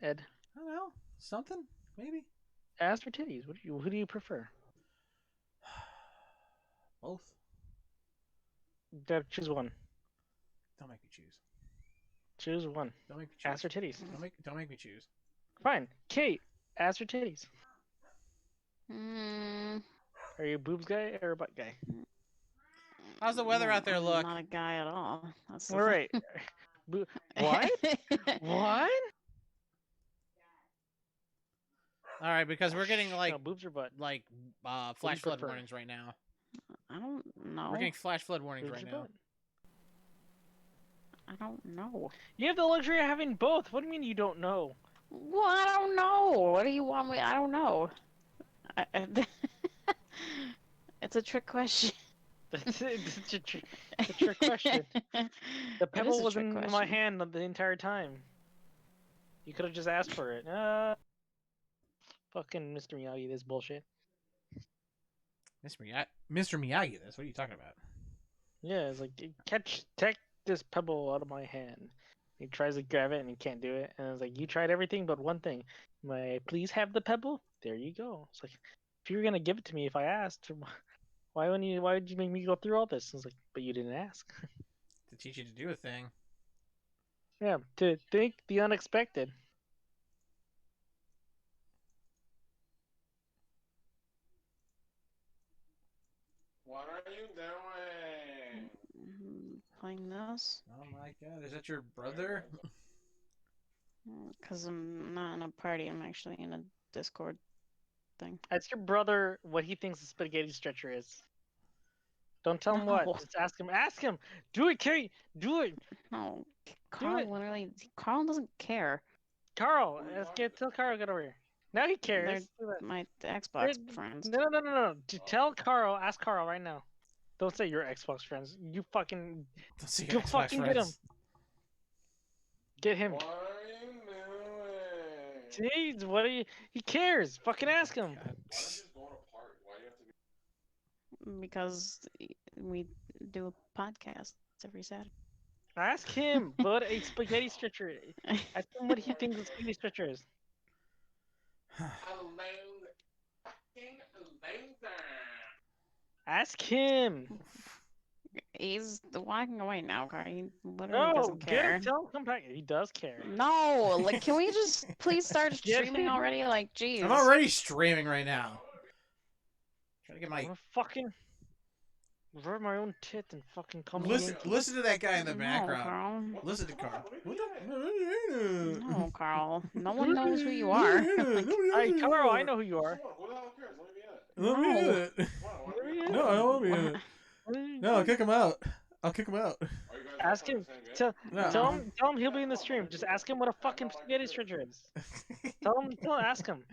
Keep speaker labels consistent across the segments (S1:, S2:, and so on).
S1: Ed?
S2: I don't know. Something, maybe.
S1: Ass or titties? Who do you prefer?
S2: Both.
S1: Choose one.
S2: Don't make me choose.
S1: Choose one.
S2: Don't make me choose.
S1: Ass or titties?
S2: Don't make me choose.
S1: Fine. Kate, ass or titties?
S3: Mm,
S1: Are you a boobs guy or a butt guy?
S2: How's the weather out there
S3: I'm
S2: look?
S3: not a guy at all. That's the
S1: All right. What? What?
S2: All right, because we're getting
S1: No, boobs or butt?
S2: flash flood
S1: prefer?
S2: warnings right now.
S3: I don't know.
S2: We're getting flash flood warnings
S1: Boobs
S2: right
S1: or
S2: now.
S1: butt?
S3: I don't know.
S1: You have the luxury of having both. What do you mean you don't know?
S3: Well, I don't know. What do you want me? I don't know. It's a trick question.
S1: It's a trick question. The
S3: It is
S1: pebble
S3: a
S1: was
S3: trick
S1: in my
S3: question.
S1: hand the entire time. You could have just asked for it. Fucking Mr. Miyagi, this bullshit.
S2: Mr. Miyagi, this. What are you talking about?
S1: Yeah, it's like, take this pebble out of my hand. He tries to grab it and he can't do it. And it's like, you tried everything but one thing. May I please have the pebble? There you go. It's like, if you were gonna give it to me if I asked, why would you make me go through all this? It's like, but you didn't ask.
S2: To teach you to do a thing.
S1: Yeah, to think the unexpected.
S4: What are you doing?
S3: Playing this?
S2: Oh my god, is that your brother?
S3: Because I'm not in a party. I'm actually in a Discord thing.
S1: Ask your brother what he thinks a spaghetti stretcher is. Don't tell him what.
S3: No.
S1: Just ask him. Ask him. Do it, Kate. Do it.
S3: No,
S1: it.
S3: Carl doesn't care.
S1: Carl, tell Carl get over here. Now he cares.
S3: They're my Xbox friends.
S1: No. Tell Carl. Ask Carl right now. Don't say you're Xbox friends. You fucking.
S2: Let's see
S1: Go fucking get him. Get him.
S4: What are you doing?
S1: Jeez, what are you? He cares. Fucking ask him.
S4: Why not just go apart? Why do you have to be?
S3: Because we do a podcast every Saturday.
S1: Ask him what a spaghetti stretcher. Ask him what he thinks a spaghetti stretcher is. Ask him.
S3: He's walking away now, Carl. He literally
S1: No,
S3: doesn't
S1: get
S3: care.
S1: him. Tell him come back. He does care.
S3: No, like, can we just please start
S1: Get
S3: streaming
S1: him.
S3: already? Like, jeez.
S2: I'm already streaming right now. Trying to get my.
S1: I'm gonna fucking rub my own tit and fucking come.
S2: Listen to that guy in the
S3: No,
S2: background.
S3: Carl.
S2: Listen to Carl.
S3: No, Carl. No one knows who you are.
S1: Hey, Carl, I know who you are.
S4: Who the hell cares? Let me be in it.
S2: Let me in it.
S4: Let me be in it.
S2: No, I don't want to be in it. No, I'll kick him out. I'll kick him out.
S4: Are you guys
S1: Ask
S4: all
S1: him.
S4: playing the same game?
S2: No.
S1: Tell him he'll be in the stream. Just ask him what a fucking spaghetti stretcher is. Ask him.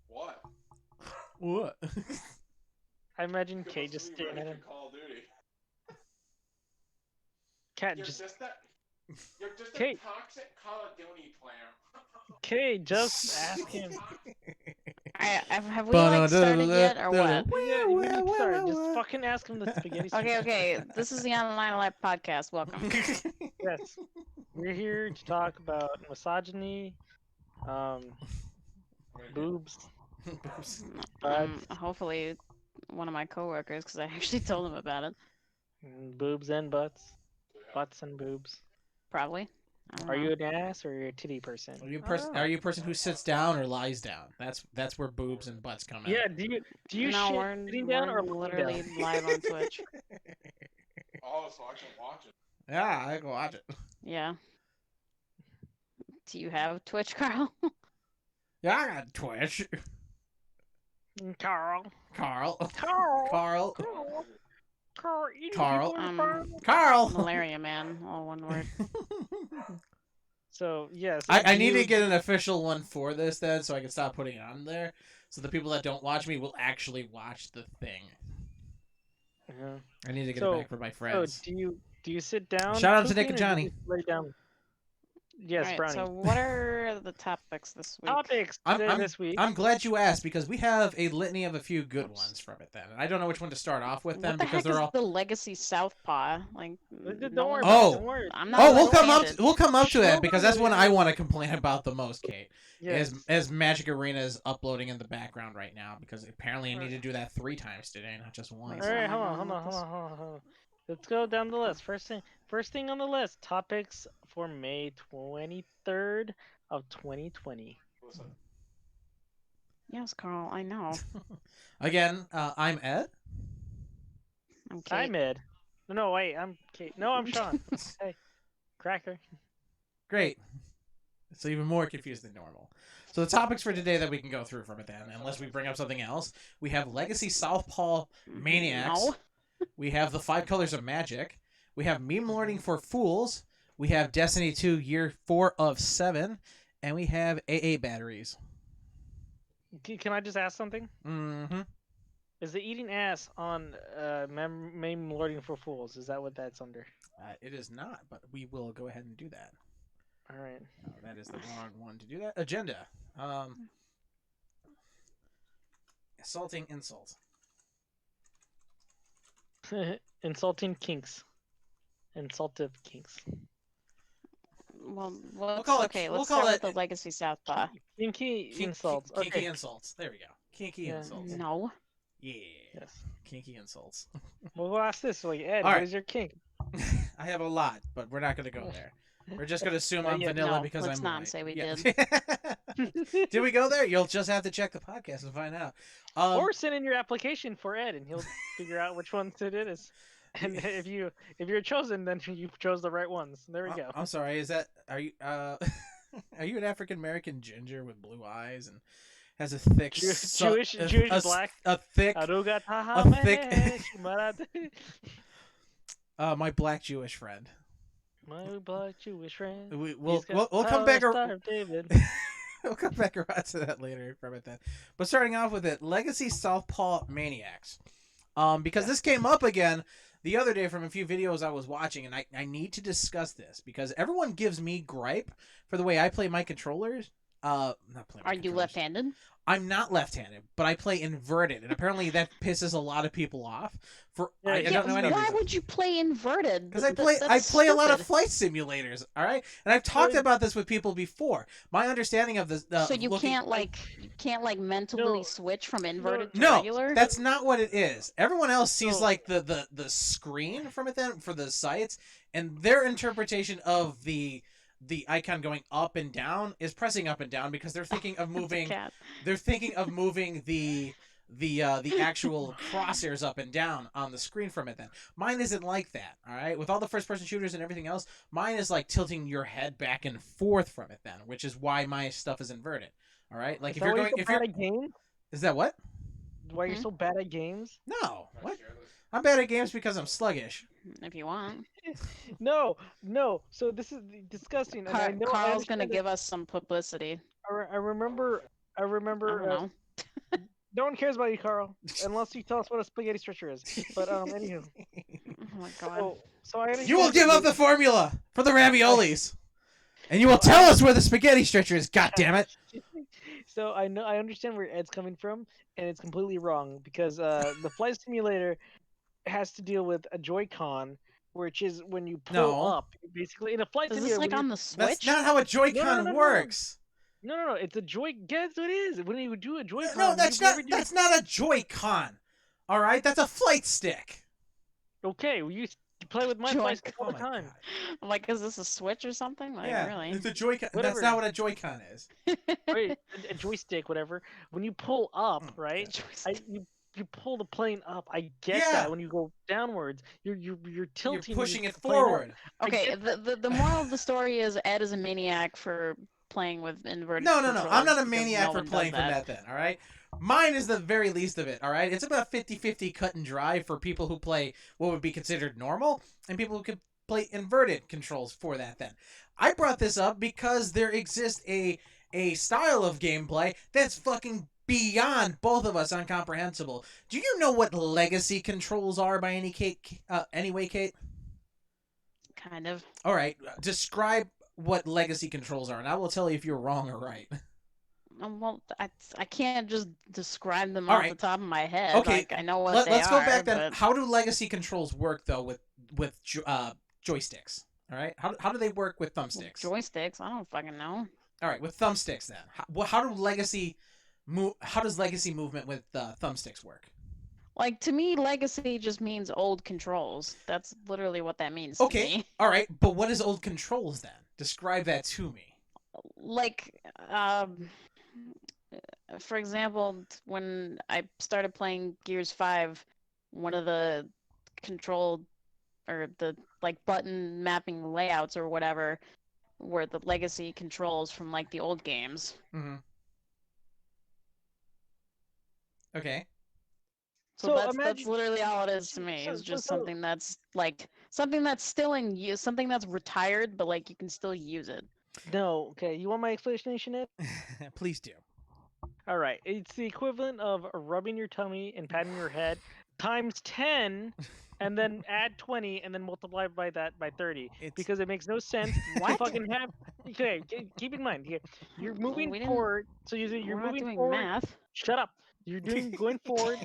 S4: What?
S2: What?
S1: I imagine Kay
S4: You're
S1: just
S4: supposed to be
S1: staring at
S4: ready
S1: him.
S4: for Call of Duty.
S1: Cat
S4: You're
S1: just.
S4: just a
S1: Kate.
S4: toxic Call of Duty player.
S1: Kay, just ask him.
S3: Have we like started yet or what?
S1: Yeah, sorry, just fucking ask him the spaghetti stretcher.
S3: Okay. This is the OnlineAlive Podcast. Welcome.
S1: Yes. We're here to talk about misogyny, boobs,
S3: Hopefully, one of my coworkers, because I actually told him about it.
S1: boobs and butts, butts and boobs.
S3: Probably. I don't
S1: Are
S3: know.
S1: you an ass or are you a titty person?
S2: Are you a person who sits down or lies down? That's where boobs and butts come in.
S1: Yeah. Do you
S3: No,
S1: shit
S3: we're
S1: sitting down or
S3: literally
S1: lying down?
S3: live on Twitch.
S4: Oh, so I can watch it.
S2: Yeah, I can watch it.
S3: Yeah. Do you have Twitch, Carl?
S2: Yeah, I got Twitch.
S1: Carl.
S2: Carl.
S1: Carl.
S2: Carl.
S1: Carl.
S2: Carl.
S3: Malaria, man. All one word.
S1: So yes.
S2: I need to get an official one for this then, so I can stop putting it on there, so the people that don't watch me will actually watch the thing. I need to get it back for my friends.
S1: So do you sit down?
S2: Shout out to
S1: cooking,
S2: Nick and
S1: or do
S2: Johnny.
S1: you lay down. Yes,
S3: Alright,
S1: Brownie.
S3: so what are the topics this week?
S1: Topics this week.
S2: I'm glad you asked because we have a litany of a few good ones from it. Then and I don't know which one to start off with. Then
S3: What the
S2: because
S3: heck
S2: they're
S3: is
S2: all.
S3: the Legacy Southpaw? Like,
S1: Don't
S3: no
S1: worry
S3: one's-
S1: about
S2: Oh.
S1: it. Don't worry.
S3: I'm not
S2: Oh, we'll come up.
S3: left-handed.
S2: We'll come up to that
S1: Sure.
S2: because that's one I want to complain about the most, Kate.
S1: Yes.
S2: As Magic Arena is uploading in the background right now because apparently I need to do that 3 times today, not just once.
S1: All right,
S3: What's
S1: hold
S3: going on
S1: on. Let's go down the list. First thing on the list: topics for May 23rd of 2020.
S4: What's up?
S3: Yes, Carl, I know.
S2: Again, I'm Ed.
S3: I'm Kate.
S1: I'm Ed. No, wait, I'm Kate. No, I'm Sean. Hey, Cracker.
S2: Great. It's even more confused than normal. So the topics for today that we can go through from it then, unless we bring up something else, we have Legacy Southpaw Maniacs.
S3: No.
S2: We have the 5 Colors of Magic. We have Meme Lording for Fools. We have Destiny 2 Year 4 of 7. And we have AA batteries.
S1: Can I just ask something?
S2: Mm-hmm.
S1: Is the eating ass on Meme Lording for Fools? Is that what that's under?
S2: It is not, but we will go ahead and do that.
S1: All right.
S2: Oh, that is the wrong one to do that. Agenda. Assaulting insult.
S1: Insulting kinks. Insultive kinks.
S3: Well, let's,
S2: call it-
S3: okay,
S2: we'll
S3: let's
S2: call
S3: start
S2: it-
S3: with the Legacy Southpaw.
S1: Kinky insults.
S2: Kinky
S1: Okay.
S2: insults. There we go. Kinky
S1: Yeah.
S2: insults.
S3: No.
S2: Yeah.
S1: Yes.
S2: Kinky insults.
S1: Well, we'll ask this. Like, Ed,
S2: All
S1: what
S2: right.
S1: is your kink?
S2: I have a lot, but we're not going to go there. We're just going to assume I'm
S1: Yeah,
S2: vanilla
S3: no,
S2: because
S3: let's
S2: I'm
S3: not
S2: white.
S3: say we
S2: did. Did we go there? You'll just have to check the podcast and find out.
S1: Or send in your application for Ed, and he'll figure out which ones it is. And if you're chosen, then you chose the right ones. There we go.
S2: I'm sorry. Are you are you an African American ginger with blue eyes and has a thick
S1: Jewish black.
S2: a thick
S1: Aruga
S2: a thick-
S1: tahame, shimarate.
S2: my black Jewish friend.
S1: My black Jewish friend.
S2: We'll
S1: He's got
S2: come
S1: power
S2: back.
S1: Star of David.
S2: We'll come back around to that later from it then. But starting off with it, Legacy Southpaw Maniacs. Because this came up again the other day from a few videos I was watching, and I need to discuss this because everyone gives me gripe for the way I play my controllers. Not play my
S3: Are you
S2: controllers.
S3: left-handed?
S2: I'm not left-handed, but I play inverted, and apparently that pisses a lot of people off. I
S1: Yeah,
S2: don't know any
S3: why
S2: reason.
S3: would you play inverted?
S2: Because I
S3: That's
S2: play a lot of
S3: stupid.
S2: flight simulators, all right, and I've talked
S1: Well,
S2: about this with people before. My understanding of this,
S3: So you can't mentally
S1: No.
S3: switch from inverted to
S2: no,
S3: regular?
S2: that's not what it is. Everyone else sees
S1: So-
S2: like the screen from it then for the sites, and their interpretation of the icon going up and down is pressing up and down because they're thinking of
S3: It's a
S2: moving.
S3: cat.
S2: They're thinking of moving the actual crosshairs up and down on the screen from it then. Mine isn't like that, all right? With all the first person shooters and everything else, mine is like tilting your head back and forth from it then, which is why my stuff is inverted. All right? Like
S1: Is
S2: if you're
S1: that why
S2: going
S1: so
S2: if you're
S1: bad at games?
S2: Is that what?
S1: Why you're
S3: Hmm?
S1: so bad at games?
S2: No.
S4: Not
S2: What?
S4: careless.
S2: I'm bad at games because I'm sluggish.
S3: If you want.
S1: No. So this is disgusting. And I know I
S3: Carl's gonna
S1: understand
S3: give us some publicity.
S1: I remember.
S3: I don't know.
S1: No one cares about you, Carl, unless you tell us what a spaghetti stretcher is. But anywho,
S3: Oh my god.
S1: so I understand.
S2: You will give
S1: that
S2: up the formula for the raviolis. And you will tell us where the spaghetti stretcher is, God damn it.
S1: So I understand where Ed's coming from, and it's completely wrong because the flight simulator has to deal with a Joy-Con, which is when you pull
S2: No.
S1: up. Basically, in a flight
S3: Is
S1: simulator.
S3: this like
S1: when
S3: on
S1: you-
S3: the Switch?
S2: That's not how a Joy-Con
S1: No.
S2: works.
S1: No, it's a Joy. Guess what it is? When you do a Joy-Con.
S2: No, that's
S1: you
S2: not
S1: never do-
S2: that's not a Joy-Con. All right, that's a flight stick.
S1: Okay, well, you play with my flight stick all
S2: Oh
S1: the
S2: my
S1: time.
S2: God.
S3: I'm like, is this a Switch or something? Like,
S2: Yeah,
S3: really?
S2: it's a Joy-Con. That's
S1: Whatever.
S2: not what a Joy-Con is.
S1: Wait, a joystick, whatever. When you pull up,
S2: Oh,
S1: right?
S3: Joystick.
S1: You pull the plane up. I get
S2: Yeah.
S1: that. When you go downwards, you're tilting.
S2: You're pushing it
S1: plane up.
S2: forward.
S1: I
S3: Okay,
S1: get
S3: the moral of the story is Ed is a maniac for playing with inverted
S2: No. I'm
S3: controllers
S2: not a
S3: because
S2: maniac
S3: no
S2: for
S3: one does
S2: playing from that then, all right? Mine is the very least of it, all right? It's about 50-50 cut and dry for people who play what would be considered normal and people who could play inverted controls for that then. I brought this up because there exists a style of gameplay that's fucking beyond both of us incomprehensible. Do you know what legacy controls are by any way, Kate?
S3: Kind of.
S2: All right, describe what legacy controls are, and I will tell you if you're wrong or right.
S3: Well, I can't just describe them
S2: All
S3: off
S2: right.
S3: the top of my head.
S2: Okay,
S3: Like, I know what they
S2: let's
S3: are.
S2: go back then.
S3: But
S2: How do legacy controls work though with joysticks? All right, how do they work with thumbsticks?
S3: joysticks, I don't fucking know.
S2: All right, with thumbsticks then. How do legacy How does legacy movement with thumbsticks work?
S3: Like, to me, legacy just means old controls. That's literally what that means to
S2: Okay,
S3: me.
S2: all right, but what is old controls then? Describe that to me.
S3: Like, for example, when I started playing Gears 5, one of the control or the like button mapping layouts or whatever were the legacy controls from like the old games.
S2: Mm-hmm. Okay.
S3: So that's literally all it is to me. It's just something that's still in use, something that's retired, but like you can still use it.
S1: No, okay. You want my explanation, Ed?
S2: Please do.
S1: All right. It's the equivalent of rubbing your tummy and patting your head times 10, and then add 20, and then multiply by that by 30. Because it makes no sense to
S3: What?
S1: fucking have. Okay, keep in mind, you're moving
S3: We didn't-
S1: forward. So you're
S3: We're not
S1: moving
S3: doing
S1: forward.
S3: math.
S1: Shut up. You're going forward.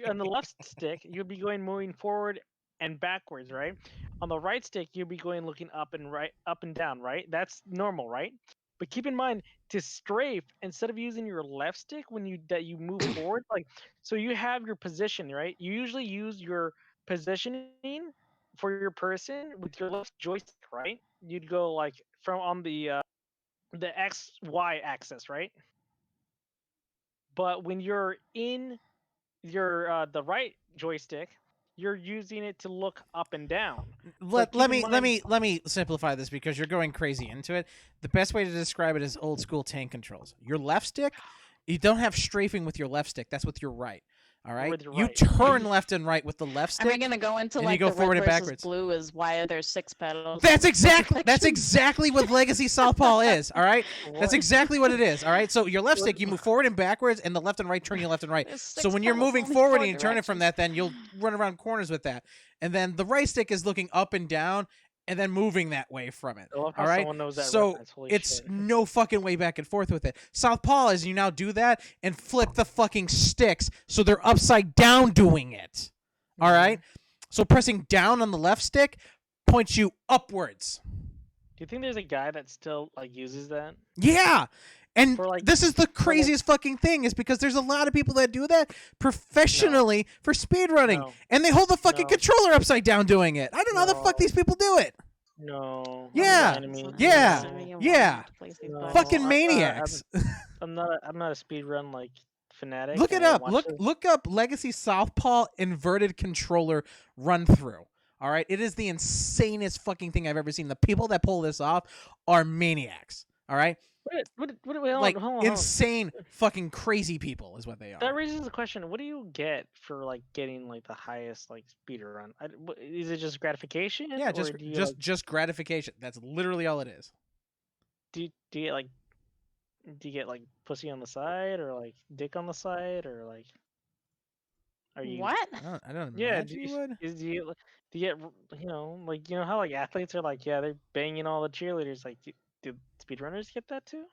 S1: On the left stick, you'll be moving forward and backwards, right? On the right stick, you'll be looking up and down, right? That's normal, right? But keep in mind, to strafe, instead of using your left stick when you move forward, so you have your position, right? You usually use your positioning for your person with your left joystick, right? You'd go from on the X Y axis, right? But when you're in your the right joystick, you're using it to look up and down.
S2: Let me simplify this because you're going crazy into it. The best way to describe it is old school tank controls. Your left stick, you don't have strafing with your left stick. That's with your right. All right. You turn left and right with the left stick.
S3: Am I gonna go into
S2: and
S3: like
S2: you go
S3: the
S2: forward
S3: red
S2: and
S3: versus
S2: backwards.
S3: blue is why there's 6 pedals?
S2: That's exactly what Legacy Southpaw is. All right. That's exactly what it is. All right. So your left stick, you move forward and backwards, and the left and right turn you left and right.
S3: There's
S2: So
S3: 6
S2: when you're
S3: pedals,
S2: moving
S3: only
S2: forward
S3: 4
S2: and you turn it from that, then you'll run around corners with that. And then the right stick is looking up and down, and then moving that way from it.
S1: I love how
S2: All right.
S1: someone knows that
S2: So
S1: reference. Holy
S2: it's
S1: shit.
S2: no fucking way back and forth with it. Southpaw is you now do that and flip the fucking sticks so they're upside down doing it. All right. So pressing down on the left stick points you upwards.
S1: Do you think there's a guy that still uses that?
S2: Yeah. And
S1: For,
S2: this is the craziest fucking thing is because there's a lot of people that do that professionally for speedrunning.
S1: No.
S2: And they hold the fucking
S1: No.
S2: controller upside down doing it. I don't know how the fuck
S1: No.
S2: these people do it.
S1: No.
S2: Yeah.
S1: You're lying to me.
S2: Yeah.
S1: No.
S2: Yeah.
S1: No.
S2: Fucking
S1: I'm not-
S2: maniacs.
S1: I'm not a speedrun fanatic.
S2: Look it
S1: I
S2: up.
S1: watch it.
S2: Look up Legacy Southpaw inverted controller run through. All right, it is the insanest fucking thing I've ever seen. The people that pull this off are maniacs. All right,
S1: Wait, hold
S2: like
S1: on, hold on.
S2: insane fucking crazy people is what they are.
S1: That raises the question: what do you get for getting the highest speeder run? Is it just gratification?
S2: Yeah,
S1: or
S2: just
S1: do you,
S2: just gratification. That's literally all it is.
S1: do you get pussy on the side or dick on the side or are you
S3: What?
S2: I don't
S1: Yeah,
S2: imagine you would.
S1: do you get how athletes are they're banging all the cheerleaders do speedrunners get that too?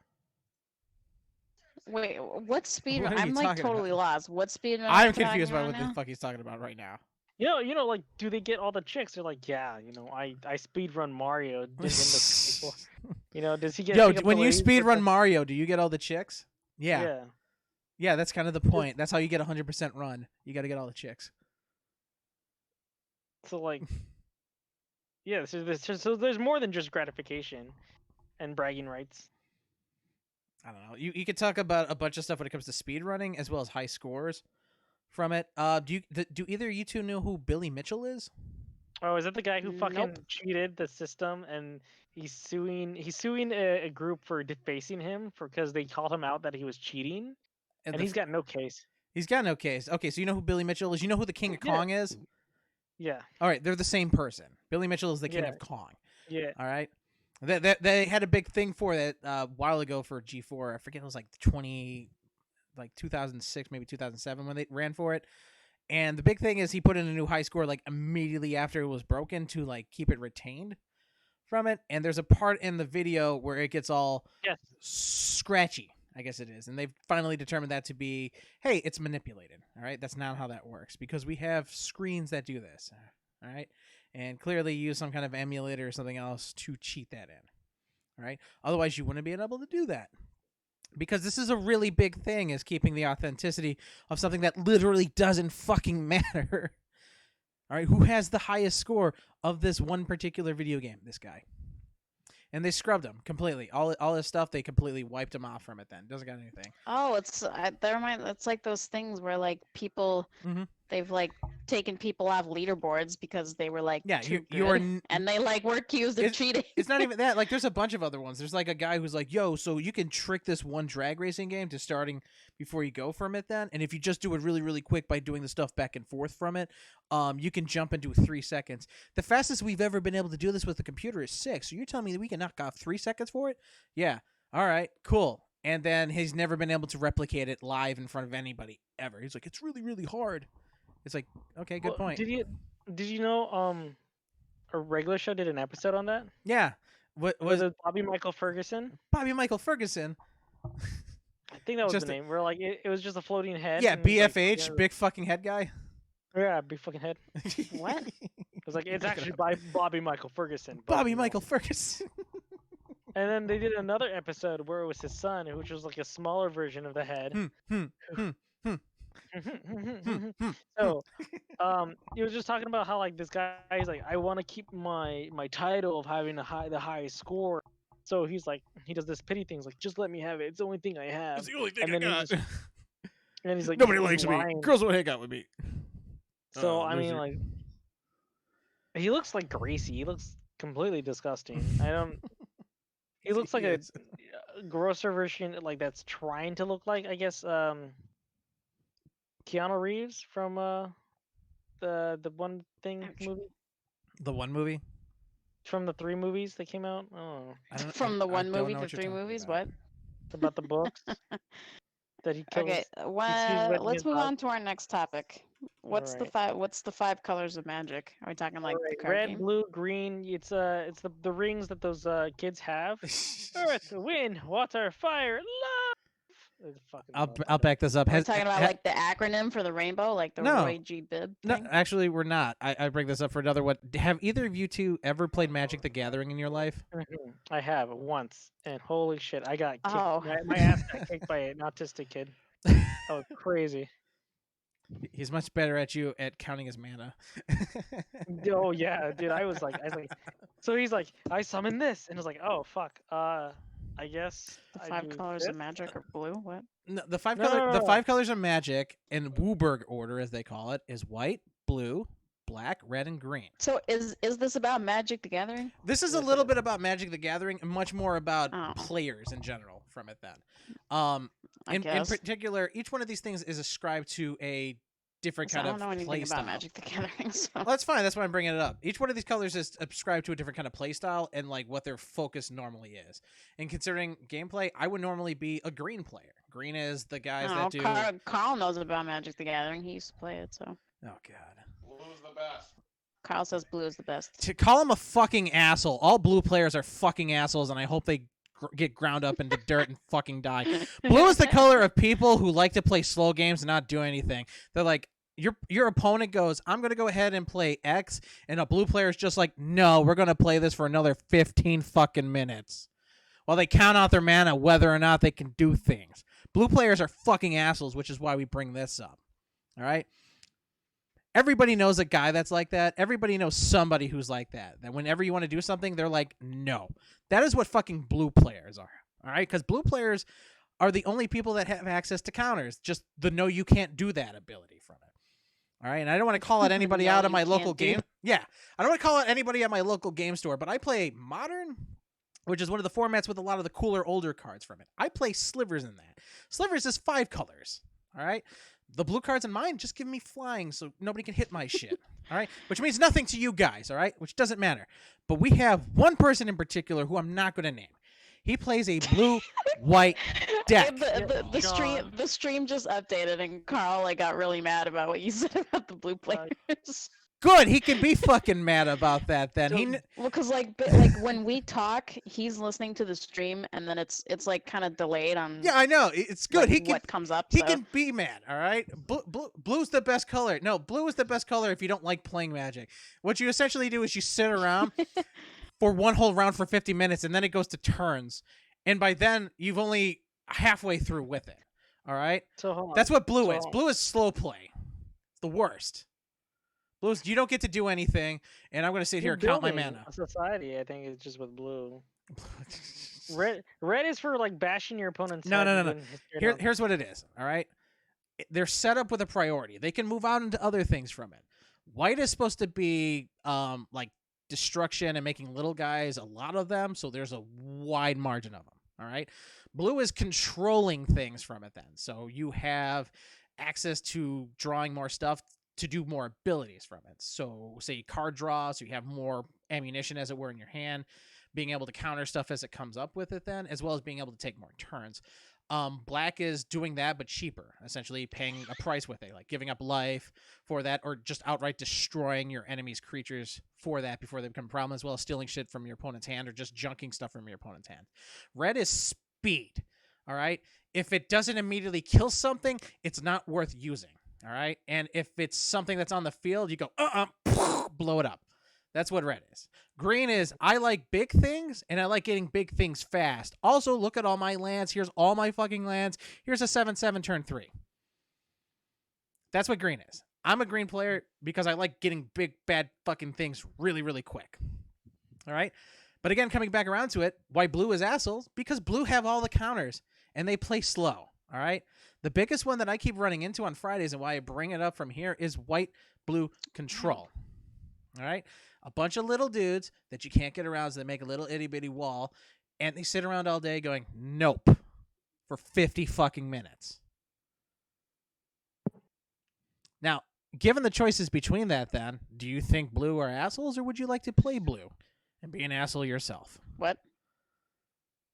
S3: Wait, what speed?
S2: What are you
S3: I'm
S2: talking
S3: totally
S2: about?
S3: lost. What speed?
S2: I'm confused by what the fuck he's talking about right now.
S1: Do they get all the chicks? They're I speed run Mario. Does he get?
S2: Yo,
S1: pick up
S2: when
S1: the
S2: you
S1: ladies
S2: speed
S1: with
S2: run
S1: the-
S2: Mario, do you get all the chicks?
S1: Yeah.
S2: Yeah, that's kind of the point. That's how you get 100% run. You got to get all the chicks.
S1: So yeah. So there's more than just gratification and bragging rights.
S2: I don't know. You could talk about a bunch of stuff when it comes to speed running as well as high scores from it. Do either of you two know who Billy Mitchell is?
S1: Oh, is that the guy who fucking
S3: Nope.
S1: cheated the system and he's suing a group for defacing him because they called him out that he was cheating and he's got no case.
S2: He's got no case. Okay, so you know who Billy Mitchell is? You know who the King of Kong is?
S1: Yeah.
S2: All right, they're the same person. Billy Mitchell is the King
S1: Yeah.
S2: of Kong.
S1: Yeah.
S2: All right. They had a big thing for that a while ago for G4. I forget, it was 2006, maybe 2007 when they ran for it. And the big thing is he put in a new high score immediately after it was broken to keep it retained from it, and there's a part in the video where it gets all
S1: Yes.
S2: scratchy, I guess it is, and they've finally determined that to be, hey, it's manipulated. All right, that's not how that works because we have screens that do this. All right, and clearly use some kind of emulator or something else to cheat that in. All right, otherwise you wouldn't be able to do that. Because this is a really big thing, is keeping the authenticity of something that literally doesn't fucking matter. All right, who has the highest score of this one particular video game? This guy. And they scrubbed him completely. All his stuff, they completely wiped him off from it. Then doesn't got anything.
S3: Oh, it's like those things where like people they've like taken people off leaderboards because they were like too good, and they like were accused of cheating.
S2: It's not even that. Like there's a bunch of other ones. There's like a guy who's like, yo, so you can trick this one drag racing game to starting before you go from it then, and if you just do it really, really quick by doing the stuff back and forth from it, you can jump into 3 seconds. The fastest we've ever been able to do this with the computer is 6. So you're telling me that we can knock off 3 seconds for it? Yeah. All right, cool. And then he's never been able to replicate it live in front of anybody ever. He's like, it's really, really hard. It's like, okay, good point.
S1: Did you know a regular show did an episode on that?
S2: Yeah. What
S1: was it? Bobby Michael Ferguson?
S2: Bobby Michael Ferguson.
S1: I think that was the name. Where like it was just a floating head.
S2: Yeah, BFH,
S1: like,
S2: big fucking head guy.
S1: Yeah, big fucking head.
S3: What?
S1: It was like it's actually by Bobby Michael Ferguson.
S2: Bobby Michael Ferguson.
S1: And then they did another episode where it was his son, which was like a smaller version of the head. So, he was just talking about how like this guy is like, I want to keep my title of having the highest score. So he does this pity things like, just let me have it. It's the only thing I have.
S2: It's the only thing
S1: and
S2: I got.
S1: And he's like,
S2: nobody likes me.
S1: lying.
S2: Girls won't hang out with me.
S1: So I mean, like, he looks like Gracie. He looks completely disgusting. He looks like a grosser version, like that's trying to look like, I guess, Keanu Reeves from the one thing movie.
S2: The one movie?
S1: From the 3 movies that came out. Oh.
S3: From the one movie to 3 movies. What?
S1: About the books that he kills.
S3: Okay, let's move on to our next topic. What's the 5 colors of magic? Are we talking like the card
S1: red,
S3: game?
S1: blue, green? It's the rings that those kids have. Earth, wind, water, fire, love.
S2: I'll back this up.
S3: We're talking about like the acronym for the rainbow, like the Roy G. Bibb thing?
S2: No, actually, we're not. I bring this up for another one. Have either of you two ever played Magic the Gathering in your life?
S1: I have once, and holy shit, I got kicked.
S3: Oh.
S1: My ass got kicked by an autistic kid. That was crazy.
S2: He's much better at you at counting his mana.
S1: Oh yeah, dude. I was like, so he's like, I summon this, and I was like, oh fuck. I guess
S3: The 5 colors of magic are blue. What?
S2: No, the 5 colors of magic in Wooburg order, as they call it, is white, blue, black, red, and green.
S3: So is this about Magic the Gathering?
S2: This is a little bit about Magic the Gathering, and much more about players in general from it then. In particular, each one of these things is ascribed to a different kind of play style. I don't know anything about
S3: Magic the Gathering. So.
S2: Well, that's fine. That's why I'm bringing it up. Each one of these colors is ascribed to a different kind of play style and like what their focus normally is. And considering gameplay, I would normally be a green player. Green is the guys that do.
S3: Carl knows about Magic the Gathering. He used to play it, so.
S2: Oh god.
S4: Blue's the best.
S3: Carl says blue is the best.
S2: To call him a fucking asshole. All blue players are fucking assholes, and I hope they get ground up into dirt and fucking die. Blue is the color of people who like to play slow games and not do anything. They're like, your opponent goes, I'm going to go ahead and play X, and a blue player is just like, no, we're going to play this for another 15 fucking minutes. While they count out their mana, whether or not they can do things. Blue players are fucking assholes, which is why we bring this up. All right? Everybody knows a guy that's like that. Everybody knows somebody who's like that. That whenever you want to do something, they're like, no. That is what fucking blue players are. All right? Because blue players are the only people that have access to counters. Just the no, you can't do that ability from it. All right? And I don't want to call out anybody out at my local game. Yeah. I don't want to call out anybody at my local game store, but I play Modern, which is one of the formats with a lot of the cooler, older cards from it. I play Slivers in that. Slivers is 5 colors. All right? The blue cards in mine just give me flying so nobody can hit my shit. All right? Which means nothing to you guys, all right? Which doesn't matter. But we have one person in particular who I'm not going to name. He plays a blue-white deck.
S3: The stream just updated, and Carl got really mad about what you said about the blue players.
S2: Good. He can be fucking mad about that then.
S1: So-
S3: Well, because like when we talk, he's listening to the stream, and then it's like kind of delayed on
S2: Yeah, I know. It's good.
S3: like,
S2: He can
S3: what comes up.
S2: he
S3: so.
S2: can be mad, all right? Blue's the best color. No, blue is the best color if you don't like playing Magic. What you essentially do is you sit around for one whole round for 50 minutes, and then it goes to turns. And by then, you've only halfway through with it, all right?
S1: So hold on.
S2: That's what blue is.
S1: So-
S2: Blue is slow play. It's the worst. Blue is you don't get to do anything, and I'm going to sit here and count my
S1: Building
S2: mana.
S1: a society, I think, is just with blue. Red is for like bashing your opponent's
S2: No,
S1: head
S2: no,
S1: and
S2: no.
S1: doing history dump.
S2: Here's what it is, all right? They're set up with a priority. They can move on into other things from it. White is supposed to be like destruction and making little guys, a lot of them, so there's a wide margin of them, all right? Blue is controlling things from it then. So you have access to drawing more stuff to do more abilities from it. So say card draw, so you have more ammunition as it were in your hand, being able to counter stuff as it comes up with it then, as well as being able to take more turns. Black is doing that, but cheaper, essentially paying a price with it, like giving up life for that, or just outright destroying your enemy's creatures for that before they become a problem, as well as stealing shit from your opponent's hand or just junking stuff from your opponent's hand. Red is speed, all right? If it doesn't immediately kill something, it's not worth using, all right? And if it's something that's on the field, you go, blow it up. That's what red is. Green is, I like big things, and I like getting big things fast. Also, look at all my lands. Here's all my fucking lands. Here's a 7/7 turn 3. That's what green is. I'm a green player because I like getting big, bad fucking things really, really quick. All right? But again, coming back around to it, why blue is assholes? Because blue have all the counters, and they play slow. All right? The biggest one that I keep running into on Fridays, and why I bring it up from here, is white-blue control. All right? A bunch of little dudes that you can't get around, so they make a little itty-bitty wall, and they sit around all day going, nope, for 50 fucking minutes. Now, given the choices between that then, do you think blue are assholes, or would you like to play blue and be an asshole yourself?
S3: What?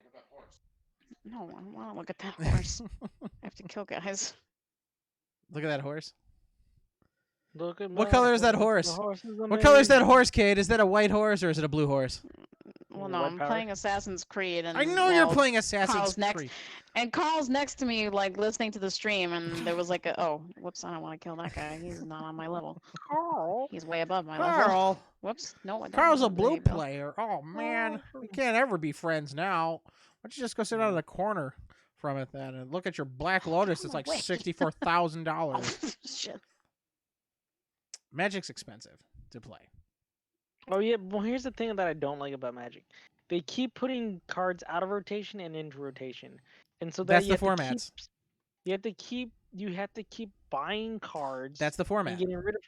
S4: Look at that horse.
S3: No, I don't want to look at that horse. I have to kill guys.
S2: Look at that horse.
S1: Look at
S2: What
S1: my
S2: color is that
S1: horse.
S2: horse?
S1: The horse is
S2: What color is that
S1: amazing.
S2: horse, Kate? Is that a white horse, or is it a blue horse?
S3: Well, no,
S1: White
S3: I'm
S1: power?
S3: playing Assassin's Creed, and
S2: I know you're
S3: well,
S2: playing Assassin's
S3: Carl's next.
S2: Creed.
S3: And Carl's next to me, like listening to the stream, and there was like whoops, I don't want to kill that guy. He's not on my level.
S1: Carl.
S3: He's way above my level.
S2: Carl.
S3: Whoops, no, I don't
S2: Carl's a
S3: know.
S2: blue
S3: There you go.
S2: player. Oh, man. We can't ever be friends now. Why don't you just go sit out of the corner from it then and look at your Black Lotus? It's like
S3: Wait.
S2: $64,000.
S3: Oh, shit.
S2: Magic's expensive to play.
S1: Oh yeah, well here's the thing that I don't like about Magic. They keep putting cards out of rotation and into rotation, and so that
S2: That's
S1: you
S2: the
S1: have to
S2: formats.
S1: you have to keep buying cards.
S2: That's the
S1: and
S2: format.
S1: getting rid of.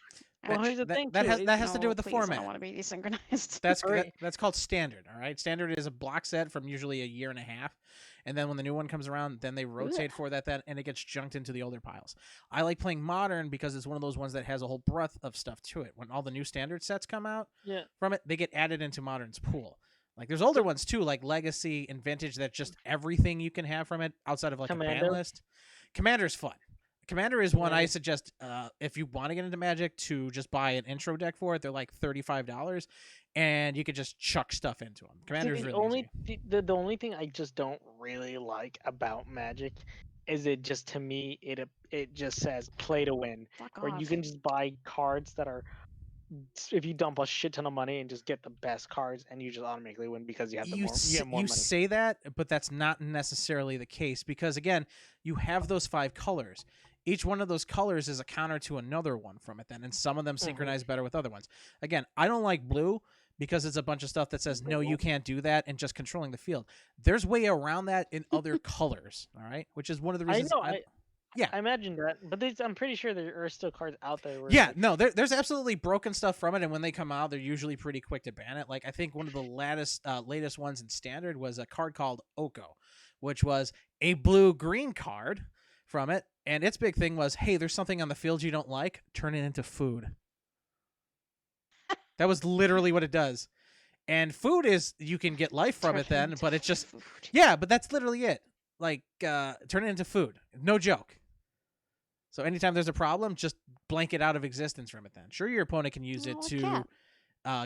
S1: Well, here's the thing.
S2: That
S1: too,
S2: has
S1: is-
S2: that has to do
S3: No,
S2: with the
S3: please, I
S2: format.
S3: don't want to be desynchronized.
S2: That's
S1: Alright.
S2: that's called standard. All right, standard is a block set from usually a year and a half, and then when the new one comes around, then they rotate for that, and it gets junked into the older piles. I like playing modern because it's one of those ones that has a whole breadth of stuff to it. When all the new standard sets come out
S1: yeah.
S2: from it, they get added into modern's pool. Like there's older ones too, like Legacy and Vintage, that just everything you can have from it outside of like a ban
S1: Commander.
S2: list. Commander's fun. Commander is one I
S1: Commander.
S2: suggest if you want to get into Magic to just buy an intro deck for it. They're like $35, and you could just chuck stuff into them.
S1: See,
S2: Commander's
S1: the
S2: really
S1: only
S2: easy.
S1: the only thing I just don't really like about Magic is it just to me it just says play to win,
S3: Fuck
S1: where you
S3: off.
S1: can just buy cards that are if you dump a shit ton of money and just get the best cards and you just automatically win because you have the
S2: You,
S1: more you
S2: s-
S1: get more
S2: you
S1: money.
S2: say that, but that's not necessarily the case because again, you have those 5 colors. Each one of those colors is a counter to another one from it then, and some of them synchronize better with other ones. Again, I don't like blue because it's a bunch of stuff that says, no, you can't do that, and just controlling the field. There's way around that in other colors, all right? Which is one of the
S1: I
S2: reasons.
S1: know.
S2: Yeah.
S1: I imagine that, but I'm pretty sure there are still cards out there. Where
S2: Yeah,
S1: like,
S2: no, there's absolutely broken stuff from it, and when they come out, they're usually pretty quick to ban it. Like, I think one of the latest ones in Standard was a card called Oko, which was a blue-green card from it, and its big thing was, hey, there's something on the field you don't like, turn it into food. That was literally what it does. And food is, you can get life from it then, but it's just, yeah, but that's literally it. Like, turn it into food. No joke. So anytime there's a problem, just blank it out of existence from it then. Sure, your opponent can use it
S3: No, it
S2: to
S3: can't.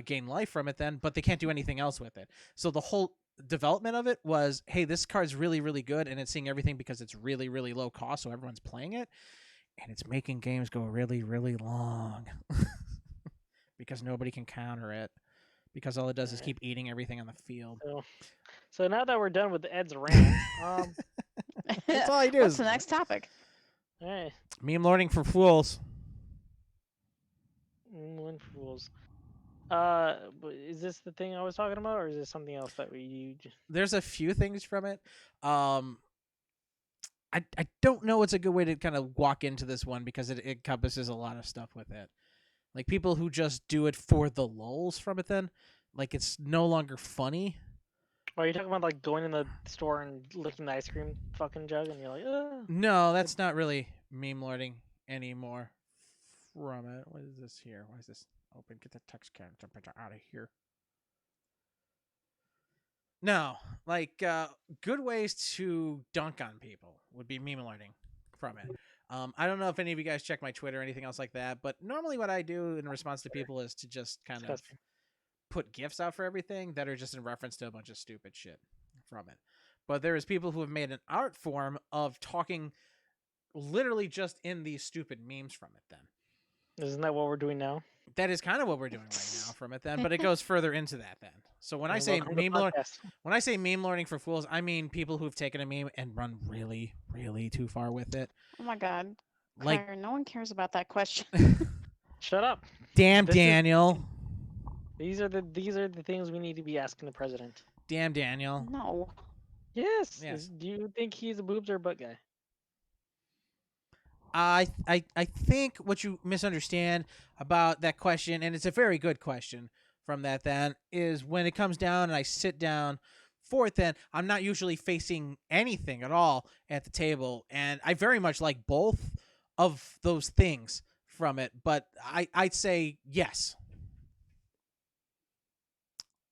S2: gain life from it then, but they can't do anything else with it. So the whole development of it was, hey, this card's really, really good, and it's seeing everything because it's really, really low cost, so everyone's playing it, and it's making games go really, really long because nobody can counter it, because all it does is
S1: Right.
S2: keep eating everything on the field.
S1: So now that we're done with Ed's rant,
S2: That's all I do.
S3: What's the next topic?
S1: hey,
S2: Meme learning for fools.
S1: one fools. But is this the thing I was talking about, or is this something else that we?
S2: There's a few things from it. I don't know what's a good way to kind of walk into this one because it encompasses a lot of stuff with it. Like people who just do it for the lulz from it then. Like it's no longer funny.
S1: Are you talking about like going in the store and licking the ice cream fucking jug, and you're like, ugh.
S2: No, that's not really meme learning anymore from it. What is this here? Why is this open? Get the text character out of here. No, like good ways to dunk on people would be meme learning from it. I don't know if any of you guys check my Twitter or anything else like that, but normally what I do in response to people is to just kind of
S1: Disgusting.
S2: put GIFs out for everything that are just in reference to a bunch of stupid shit from it. But there is people who have made an art form of talking literally just in these stupid memes from it then.
S1: Isn't that what we're doing now?
S2: That is kind of what we're doing right now from it then, but it goes further into that then. So when I
S1: And
S2: say
S1: welcome to the
S2: meme learning,
S1: podcast.
S2: when I say meme learning for fools, I mean people who've taken a meme and run really, really too far with it.
S3: Oh my god.
S2: Like,
S3: Claire, no one cares about that question.
S1: Shut up.
S2: damn
S1: This is-
S2: Daniel.
S1: These are the things we need to be asking the president.
S2: Damn Daniel.
S3: No.
S1: Yes.
S2: Yes.
S1: Do you think he's a boobs or a butt guy?
S2: I think what you misunderstand about that question, and it's a very good question from that then, is when it comes down and I sit down for it then, I'm not usually facing anything at all at the table, and I very much like both of those things from it, but I'd say yes.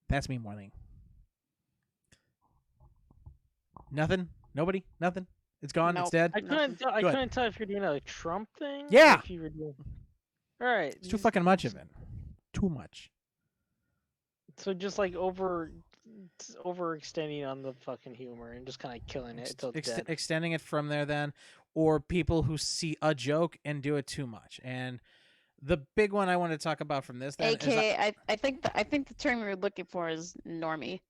S2: That's me morning. Nothing? Nobody? Nothing? It's gone?
S3: Nope.
S2: It's dead?
S1: I couldn't. I
S2: Go ahead.
S1: couldn't tell if you're doing a Trump thing. or
S2: Yeah.
S1: If you were doing. All right.
S2: It's too fucking much of it. Too much.
S1: So just like overextending on the fucking humor and just kind of killing it until it's dead.
S2: Extending it from there then, or people who see a joke and do it too much. And the big one I want to talk about from this then is
S3: AKA, I think the term you're looking for is normie,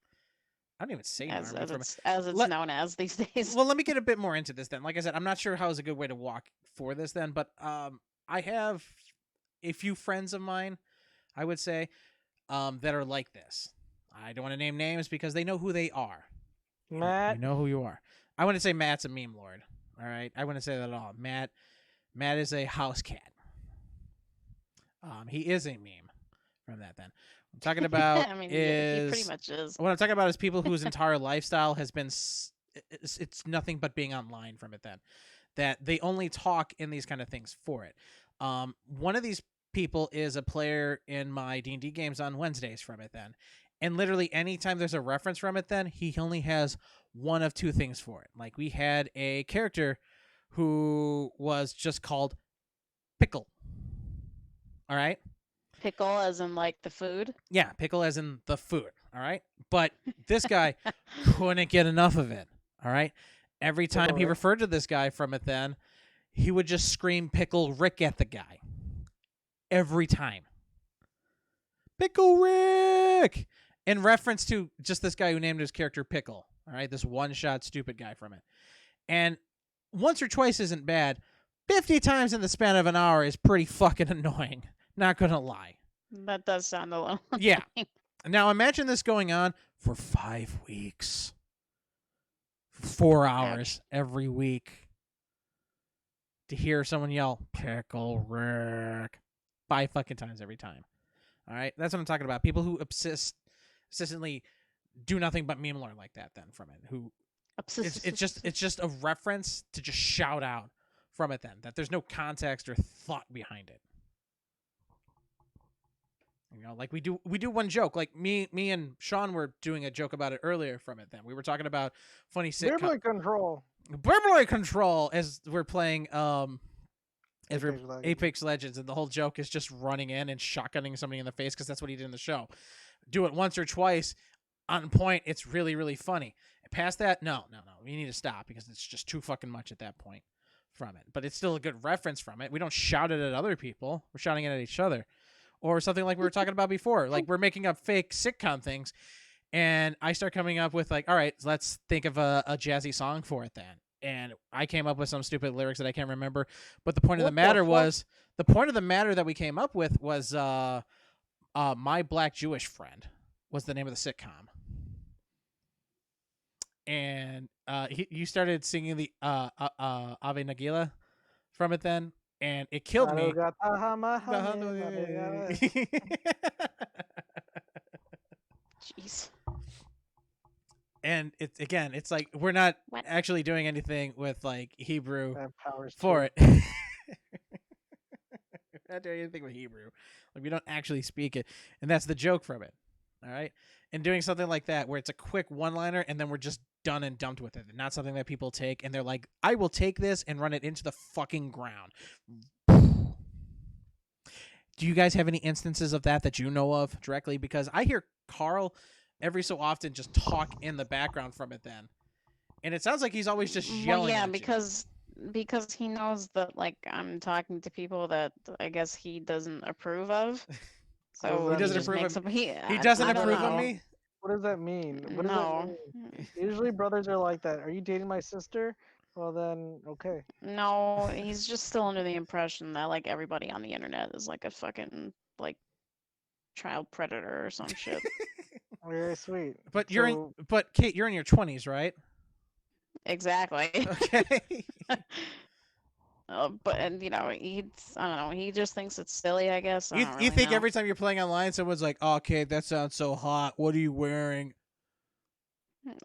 S2: I don't even say
S3: as
S2: normie from
S3: it's
S2: Let-
S3: known as these days.
S2: Well, let me get a bit more into this then. Like I said, I'm not sure how is a good way to walk for this then, but I have a few friends of mine, I would say, that are like this. I don't want to name names because they know who they are.
S1: Matt.
S2: You know who you are. I wouldn't say Matt's a meme lord. All right, I wouldn't say that at all. Matt is a house cat. He is a meme from that. Then I'm talking about
S3: I mean,
S2: is
S3: he pretty much is.
S2: what I'm talking about is people whose entire lifestyle has been it's nothing but being online from it. Then that they only talk in these kind of things for it. One of these people is a player in my D&D games on Wednesdays from it. Then. And literally anytime there's a reference from it, then he only has one of two things for it. Like we had a character who was just called Pickle. All right?
S3: Pickle as in like the food.
S2: Yeah, pickle as in the food. All right? But this guy couldn't get enough of it. All right? Every time he
S1: Rick.
S2: referred to this guy from it, then he would just scream Pickle Rick at the guy. Every time. Pickle Rick! In reference to just this guy who named his character Pickle. All right, this one-shot stupid guy from it. And once or twice isn't bad. 50 times in the span of an hour is pretty fucking annoying. Not gonna lie.
S3: That does sound a little.
S2: Yeah. Now imagine this going on for 5 weeks. 4 hours every week. To hear someone yell, Pickle Rick. 5 fucking times every time. All right? That's what I'm talking about. People who consistently do nothing but meme learn like that then from it. Who it's just a reference to just shout out from it then. That there's no context or thought behind it. You know, like we do one joke. Like me and Sean were doing a joke about it earlier from it then. We were talking about funny sitcom
S1: Biblically control.
S2: Burblary control as we're playing Apex Legends, and the whole joke is just running in and shotgunning somebody in the face because that's what he did in the show. Do it once or twice, on point. It's really, really funny. Past that, no. We need to stop because it's just too fucking much at that point from it. But it's still a good reference from it. We don't shout it at other people. We're shouting it at each other. Or something like we were talking about before. Like, we're making up fake sitcom things, and I start coming up with, like, all right, let's think of a jazzy song for it then. And I came up with some stupid lyrics that I can't remember. But the point of the matter that we came up with was My Black Jewish Friend was the name of the sitcom. And you started singing the Ave Nagila from it then, and it killed me.
S3: Jeez.
S2: And it's like we're not actually doing anything with like Hebrew for it. We're not doing anything with Hebrew. Like, we don't actually speak it, and that's the joke from it. All right, and doing something like that where it's a quick one-liner, and then we're just done and dumped with it, and not something that people take, and they're like, "I will take this and run it into the fucking ground." Do you guys have any instances of that you know of directly? Because I hear Carl every so often just talk in the background from it then. And it sounds like he's always just yelling at you.
S3: because he knows that, like, I'm talking to people that I guess he doesn't approve of. So
S2: he doesn't approve of me? He doesn't approve of me?
S1: What does that mean?
S3: No.
S1: Usually brothers are like that. Are you dating my sister? Well then, okay.
S3: No, he's just still under the impression that, like, everybody on the internet is like a fucking, like, child predator or some shit.
S1: Very sweet.
S2: But but Kate, you're in your 20s, right?
S3: Exactly.
S2: Okay.
S3: But I don't know. He just thinks it's silly, I guess. I don't
S2: You
S3: really
S2: think
S3: know.
S2: every time you're playing online, someone's like, "Oh, Kate, that sounds so hot. What are you wearing?"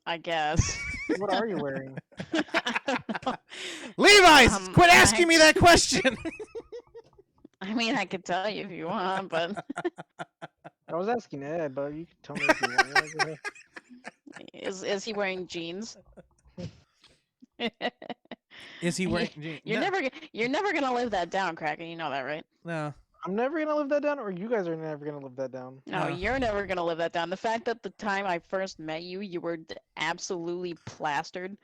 S3: I guess.
S1: What are you wearing?
S2: Levi's, quit asking me that question.
S3: I mean, I could tell you if you want, but
S1: I was asking Ed, but you can tell me if you want.
S3: is he wearing jeans?
S2: Is he wearing jeans?
S3: You're never gonna live that down, Kraken. You know that, right?
S2: No.
S1: I'm never gonna live that down, or you guys are never gonna live that down.
S3: No, you're never gonna live that down. The fact that the time I first met you, you were absolutely plastered,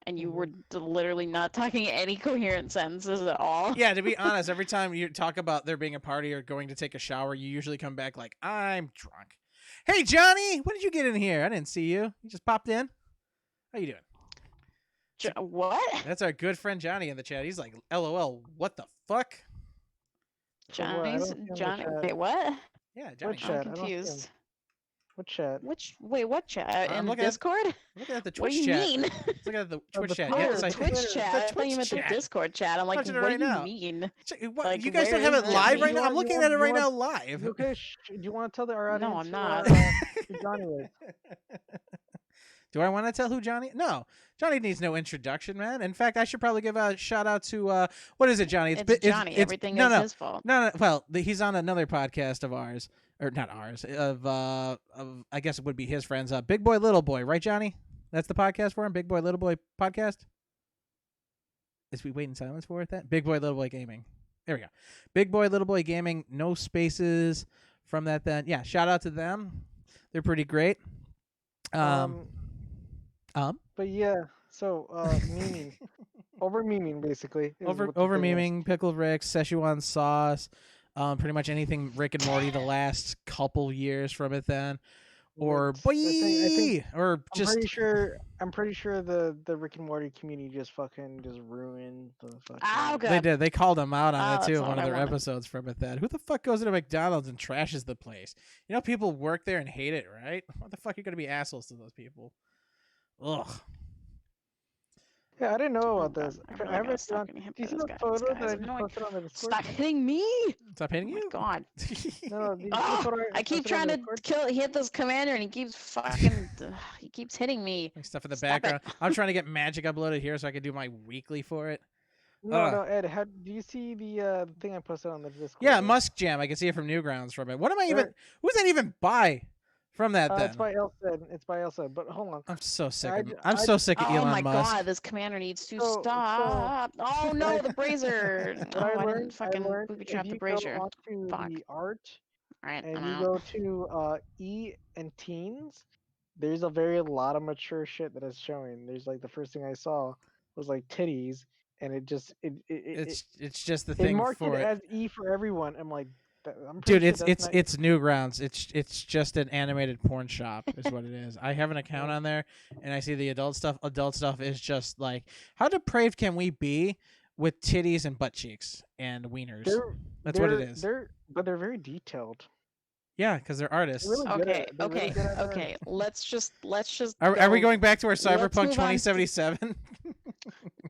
S3: and you were literally not talking any coherent sentences at all.
S2: Yeah, to be honest, every time you talk about there being a party or going to take a shower, you usually come back like, "I'm drunk." Hey, Johnny, when did you get in here? I didn't see you. You just popped in. How you doing?
S3: What?
S2: That's our good friend Johnny in the chat. He's like, "LOL, what the fuck?"
S3: Johnny. Wait, what?
S2: Yeah, Johnny.
S1: Chat?
S3: I'm confused.
S1: What chat?
S3: What chat?
S2: I'm
S3: In
S2: looking at-
S3: Discord?
S2: Looking at the
S3: What
S2: Twitch
S3: do you
S2: chat.
S3: mean?
S2: Look at the Twitch chat.
S1: Twitter,
S2: Yeah, it's like
S3: Twitch chat. I thought you meant the
S2: chat.
S3: Discord chat. I'm like,
S2: Watching it
S3: what
S2: right
S3: do you
S2: now.
S3: mean?
S2: What,
S3: Like,
S2: you guys don't
S3: where
S2: have it
S3: is it?
S2: live right
S1: You
S2: now? I'm
S1: want-
S2: looking
S1: you
S2: at it
S1: want-
S2: right
S1: you
S2: now
S1: want-
S2: live.
S1: Okay, do you want to tell our audience?
S3: No, I'm
S1: who,
S3: not.
S1: who Johnny is?
S2: Do I want to tell who Johnny? No, Johnny needs no introduction, man. In fact, I should probably give a shout out to what is it, Johnny?
S3: It's Johnny. Everything is his fault.
S2: No. Well, he's on another podcast of ours, or not ours, of I guess it would be his friends. Big Boy, Little Boy, right, Johnny? That's the podcast for him. Big Boy, Little Boy podcast. Is we wait in silence for it? That Big Boy, Little Boy Gaming. There we go. Big Boy, Little Boy Gaming. No spaces from that. Then yeah, shout out to them. They're pretty great.
S1: But yeah, so memeing, over memeing basically.
S2: Over memeing, Pickled Rick, Szechuan sauce, pretty much anything Rick and Morty the last couple years from it then, or or just.
S1: I'm pretty sure the Rick and Morty community just ruined the fucking.
S3: Oh, God.
S2: They did. They called him out on it
S3: that's
S2: too.
S3: not
S2: One
S3: what
S2: of
S3: I
S2: their
S3: wanted.
S2: episodes from it then. Who the fuck goes into McDonald's and trashes the place? You know, people work there and hate it, right? What the fuck are you gonna be assholes to those people? Ugh.
S1: Yeah, I didn't know
S3: Oh,
S1: about this.
S3: God. I really
S1: I haven't
S3: gotta stop
S1: done.
S3: getting hit
S1: Do you
S3: by
S1: see
S3: this
S1: the
S3: guy.
S1: photo
S3: This
S1: that
S3: guy's
S1: I just
S3: annoying.
S1: posted on the Discord?
S3: Stop hitting me!
S2: Stop hitting
S3: Oh my
S2: you.
S3: God.
S1: No, do you see the
S3: Oh,
S1: photo
S3: I keep
S1: posted on
S3: trying
S1: the
S3: to
S1: Discord?
S3: hit this commander, and he keeps fucking. He keeps hitting me.
S2: Like stuff in the
S3: Stop it.
S2: background. I'm trying to get Magic uploaded here so I can do my weekly for it.
S1: No, Ed. Do you see the thing I posted on the Discord?
S2: Yeah, Musk Jam. I can see it from Newgrounds from it. What am I even?
S1: Sure.
S2: Who's that even by? From that, then.
S1: It's by Elsa. It's by Elsa. But hold on.
S2: I'm so sick.
S1: I
S2: Of,
S1: j-
S2: I'm
S1: I
S2: so
S1: j-
S2: sick of
S3: Oh
S2: Elon
S3: my
S2: Musk.
S3: god, this commander needs to
S1: So
S3: stop. Oh no, the brazier.
S1: what
S3: Oh,
S1: I
S3: I
S1: learned,
S3: didn't fucking booby
S1: if
S3: trap the
S1: you go
S3: brazier.
S1: onto
S3: Fuck.
S1: the art
S3: Alright,
S1: and
S3: I'm
S1: you
S3: out.
S1: go to E and teens, there's a very lot of mature shit that is showing. There's like the first thing I saw was like titties, and it just
S2: It's just the
S1: it
S2: thing
S1: marked it
S2: for it.
S1: as E for everyone. I'm like, I'm pretty
S2: Dude,
S1: sure
S2: it's
S1: that's
S2: it's
S1: not.
S2: it's Newgrounds. It's just an animated porn shop, is what it is. I have an account
S1: Yeah.
S2: on there, and I see the adult stuff. Adult stuff is just like, how depraved can we be with titties and butt cheeks and wieners?
S1: They're
S2: That's what it is.
S1: But they're very detailed.
S2: Yeah, because they're artists.
S1: Really good
S3: Okay,
S1: at- they're really
S3: okay,
S1: good at their
S3: okay.
S1: art.
S3: Let's just
S2: Are we
S3: go-
S2: going back to our
S3: let's
S2: Cyberpunk
S3: move on to-
S2: 2077?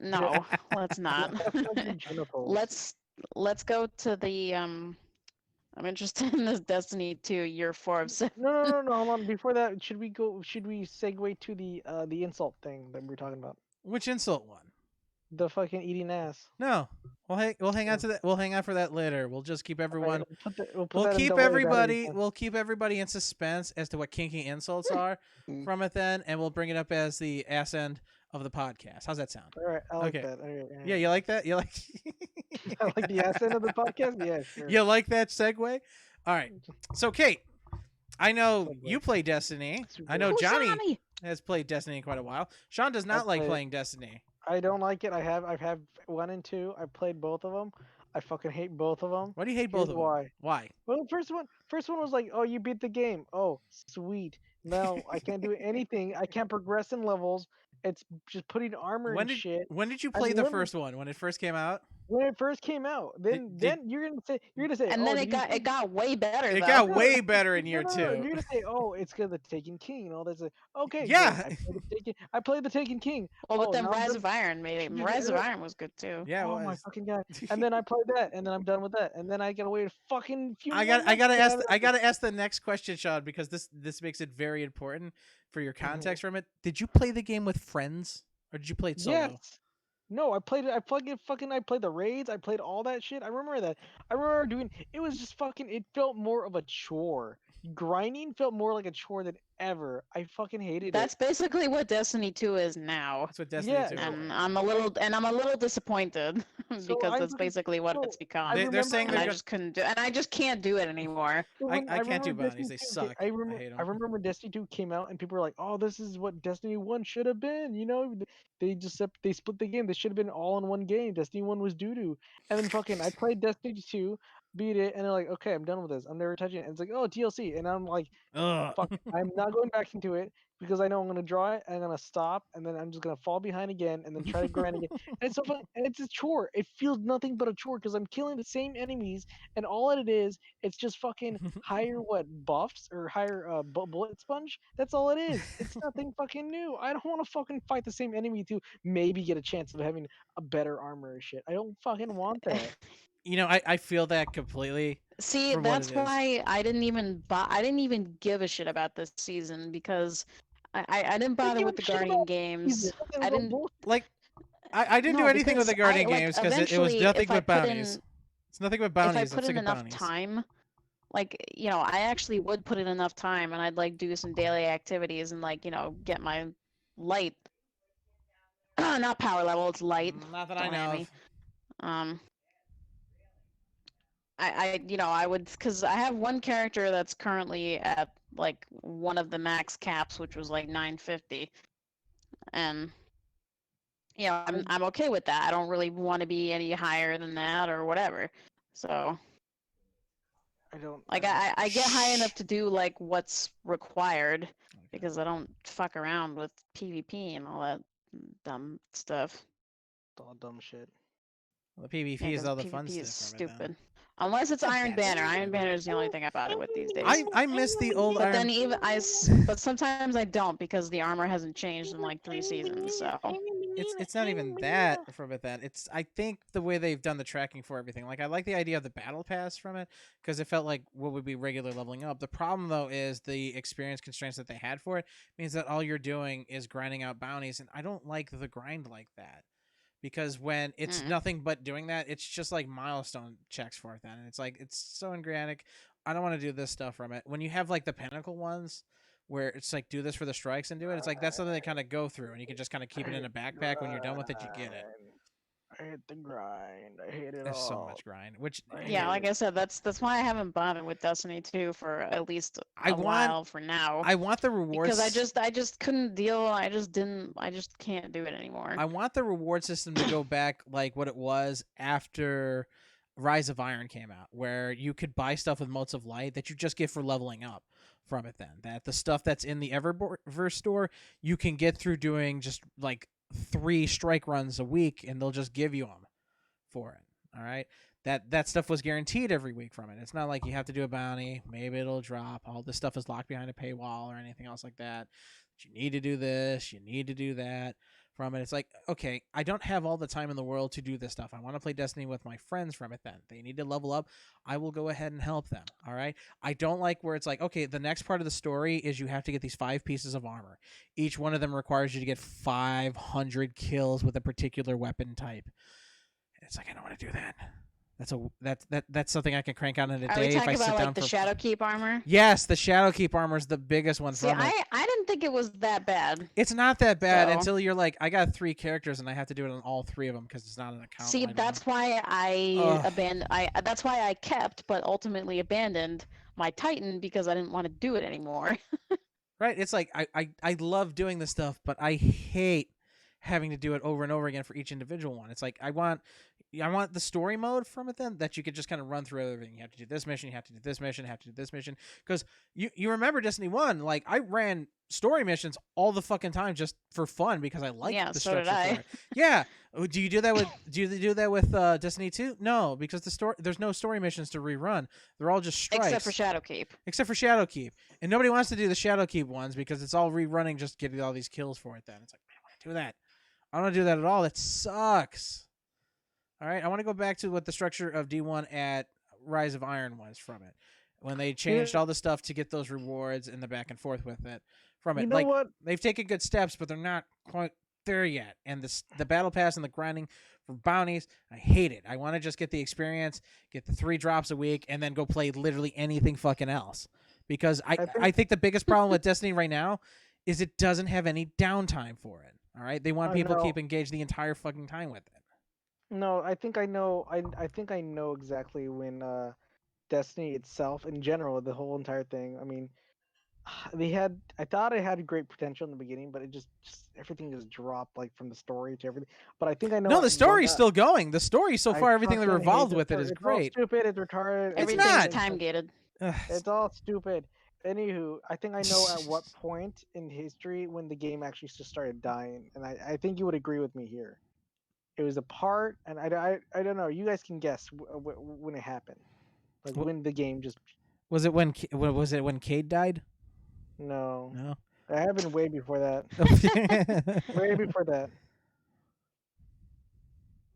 S3: No, let's not.
S1: Your genitals.
S3: Let's go to the I'm interested in this Destiny 2 year 4 of 7.
S1: No. Hold on. Before that, should we segue to the insult thing that we were talking about?
S2: Which insult one?
S1: The fucking eating ass.
S2: No, we'll hang on to that. We'll hang on for that later. We'll just keep everyone.
S1: We'll
S2: We'll
S1: that in
S2: keep
S1: delay
S2: everybody.
S1: batteries then.
S2: We'll keep everybody in suspense as to what kinky insults are from it. Then, and we'll bring it up as the ass end of the podcast. How's that sound?
S1: All right, I like
S2: Okay.
S1: that. All right,
S2: Yeah, you like that? You like?
S1: I like the ass end of the podcast. Yeah, sure.
S2: You like that segue? All right. So, Kate, I know
S1: Segue.
S2: you play Destiny.
S1: Super
S2: I know
S3: Who's
S2: Johnny has played Destiny in quite a while. Sean does not like
S1: played-
S2: playing Destiny.
S1: I don't like it. I've had 1 and 2. I played both of them. I fucking hate both of them.
S2: Why do you hate both
S1: Here's
S2: of them?
S1: why.
S2: Why?
S1: Well, the first one was like, oh, you beat the game. Oh, sweet. No, I can't do anything. I can't progress in levels. It's just putting armor
S2: When
S1: and
S2: did
S1: shit.
S2: when did you
S1: I
S2: play the
S1: literally-
S2: first one? When it first came out?
S1: When it first came out, then
S2: Did-
S1: you're gonna say,
S3: And
S1: oh,
S3: then
S1: did
S3: it
S1: you
S3: got
S1: see-
S3: it got way better
S2: It
S3: though.
S2: got way better in
S1: No,
S2: year
S1: no, no,
S2: two.
S1: You're gonna say, oh, it's because the Taken King and all that. Okay, great.
S2: Yeah.
S1: I played the Taken King.
S3: Well, but
S1: Oh,
S3: then
S1: now I'm
S3: Rise
S1: done-
S3: of Iron made it.
S1: Yeah,
S3: Rise of
S1: yeah.
S3: Iron was good too.
S2: Yeah, it
S1: Oh my
S2: was.
S1: fucking god! And then I played that, and then I'm done with that, and then I gotta wait a fucking few.
S2: I
S1: more
S2: gotta
S1: months to
S2: ask
S1: have
S2: I gotta ask the next question, Sean, because this makes it very important for your
S1: Mm-hmm.
S2: context from it. Did you play the game with friends or did you play it solo?
S1: Yes. No, I played it. I played the raids. I played all that shit. I remember that. I remember doing. It was just fucking. It felt more of a chore. Grinding felt more like a chore than ever. I fucking hated
S3: That's
S1: it.
S3: basically what Destiny 2 is now.
S2: That's what Destiny
S1: Yeah,
S2: 2
S1: no.
S2: is.
S3: And I'm a little disappointed
S1: So
S3: because
S1: I'm
S3: that's
S1: pretty-
S3: basically what
S1: so
S3: it's become.
S1: I
S2: They're
S1: remember
S2: saying
S3: and
S2: they're
S3: I
S2: go-
S3: just couldn't do and I just can't do it anymore.
S1: When-
S2: I can't do
S1: remember
S2: bounties,
S1: Destiny
S2: they
S1: 2
S2: suck.
S1: I
S2: I
S1: remember.
S2: hate 'em.
S1: I remember Destiny 2 came out, and people were like, "Oh, this is what Destiny 1 should have been." You know, they just they split the game. They should have been all in one game. Destiny 1 was doo doo. And then fucking, I played Destiny 2, beat it, and they're like, "Okay, I'm done with this. I'm never touching it." And it's like, "Oh, DLC," and I'm like,
S2: Ugh.
S1: "Fuck, I'm not going back into it." Because I know I'm gonna draw it, and I'm gonna stop, and then I'm just gonna fall behind again, and then try to grind again. And it's so fun, and it's a chore. It feels nothing but a chore because I'm killing the same enemies, and all it is, it's just fucking higher buffs or higher bullet sponge. That's all it is. It's nothing fucking new. I don't want to fucking fight the same enemy to maybe get a chance of having a better armor or shit. I don't fucking want that.
S2: You know, I feel that completely.
S3: See,
S2: For what
S3: that's
S2: it is.
S3: why I didn't even give a shit about this season because I didn't bother
S1: give
S3: with
S1: a
S3: the
S1: shit
S3: Guardian
S1: about
S3: games.
S1: That
S3: I
S1: was all
S3: didn't-
S1: bullshit.
S2: Like I didn't do
S3: No,
S2: anything with the
S3: because
S2: Guardian
S3: like,
S2: games because it was
S3: eventually,
S2: nothing
S3: if I
S2: but
S3: put
S2: bounties.
S3: in-
S2: It's nothing but
S3: If
S2: bounties.
S3: I
S2: I'm
S3: put
S2: sick
S3: in
S2: of
S3: enough
S2: bounties.
S3: time, like, I actually would put in enough time and I'd like do some daily activities and like, get my light. Not power level, it's light.
S2: Not that I
S3: Don't
S2: know
S3: at
S2: of.
S3: me. I would, because I have one character that's currently at like one of the max caps, which was like 950, and I'm okay with that. I don't really want to be any higher than that or whatever. So
S1: I don't
S3: like I get high enough to do like what's required because I don't fuck around with PvP and all that dumb stuff.
S1: all dumb shit.
S2: The PvP
S3: Yeah,
S2: is
S3: 'cause
S2: all the
S3: PvP
S2: fun
S3: is
S2: stuff. from it, then.
S3: stupid. Unless it's
S2: Not
S3: Iron
S2: that
S3: Banner.
S2: stupid.
S3: Iron Banner is the only thing I bother with these days.
S2: I miss the old
S3: But
S2: Iron.
S3: then but sometimes I don't because the armor hasn't changed in like 3 seasons. So
S2: It's not even that from it. Then it's I think the way they've done the tracking for everything. Like I like the idea of the battle pass from it because it felt like what would be regular leveling up. The problem though is the experience constraints that they had for it means that all you're doing is grinding out bounties, and I don't like the grind like that. Because when it's nothing but doing that, it's just like milestone checks for it then. And it's like, it's so organic. I don't want to do this stuff from it. When you have like the pinnacle ones, where it's like do this for the strikes and do it. It's like that's something they kind of go through, and you can just kind of keep it in a backpack. When you're done with it, you get it.
S1: I hate the grind. I hate it
S2: There's so
S1: all.
S2: much grind. Which
S3: Yeah, like I said, that's why I haven't bothered with Destiny 2 for at least
S2: I
S3: a
S2: want-
S3: while for now.
S2: I want the rewards
S3: Because I just couldn't deal. I just can't do it anymore.
S2: I want the reward system to go back like what it was after Rise of Iron came out, where you could buy stuff with Motes of Light that you just get for leveling up from it. Then that the stuff that's in the Eververse store you can get through doing just like 3 strike runs a week, and they'll just give you them for it. All right. That stuff was guaranteed every week from it. It's not like you have to do a bounty. Maybe it'll drop. All this stuff is locked behind a paywall or anything else like that. But you need to do this. You need to do that from it. It's like, okay, I don't have all the time in the world to do this stuff. I want to play Destiny with my friends from it then. They need to level up. I will go ahead and help them. All right. I don't like where it's like, okay, the next part of the story is you have to get these 5 pieces of armor. Each one of them requires you to get 500 kills with a particular weapon type. It's like, I don't want to do that. That's something I can crank out in a
S3: Are
S2: day
S3: we
S2: if I
S3: talking
S2: sit
S3: about
S2: down
S3: like the
S2: for.
S3: Shadowkeep armor?
S2: Yes, the Shadowkeep armor is the biggest one
S3: See,
S2: from it.
S3: I didn't think it was that bad.
S2: It's not that bad
S3: So-
S2: until you're like, I got 3 characters and I have to do it on all 3 of them because it's not an account.
S3: See,
S2: wide
S3: that's
S2: one.
S3: why I
S2: Ugh.
S3: abandoned. That's why I kept, but ultimately abandoned my Titan because I didn't want to do it anymore.
S2: Right. It's like I love doing this stuff, but I hate having to do it over and over again for each individual one. It's like I want the story mode from it then that you could just kind of run through everything. You have to do this mission, you have to do this mission, you have to do this mission. Because you remember Destiny 1, like I ran story missions all the fucking time just for fun because I liked
S3: Yeah,
S2: the
S3: so did
S2: structure
S3: I.
S2: for it. Yeah. Oh, do you do that with Destiny 2? No, because there's no story missions to rerun. They're all just strikes.
S3: Except for Shadowkeep.
S2: Except for Shadowkeep. And nobody wants to do the Shadowkeep ones because it's all rerunning just getting all these kills for it then. It's like, man, I want to do that. I don't want to do that at all. That sucks. All right, I want to go back to what the structure of D1 at Rise of Iron was from it. When they changed all the stuff to get those rewards and the back and forth with it from it.
S1: You know
S2: like
S1: what?
S2: they've taken good steps, but they're not quite there yet. And the battle pass and the grinding for bounties, I hate it. I want to just get the experience, get the 3 drops a week, and then go play literally anything fucking else. Because I think the biggest problem with Destiny right now is it doesn't have any downtime for it. All right, they want people to keep engaged the entire fucking time with it.
S1: No, I think I know. I think I know exactly when Destiny itself, in general, the whole entire thing. I mean, I thought it had great potential in the beginning, but it just everything just dropped like from the story to everything. But I think I know.
S2: No, the story's still going. The story so far, everything they
S1: fucking hate
S2: revolved
S1: the
S2: with it
S1: story.
S2: is
S1: It's all
S2: great.
S1: stupid. It's retarded.
S2: It's
S3: Everything's
S2: not.
S3: time gated.
S2: Ugh,
S1: It's all stupid. Anywho, I think I know at what point in history when the game actually just started dying, and I think you would agree with me here. It was a part, and I don't know. You guys can guess when it happened, like
S2: Wh-
S1: when the game just
S2: was it when Cade died?
S1: no.
S2: No.
S1: It happened way before that. Way before that.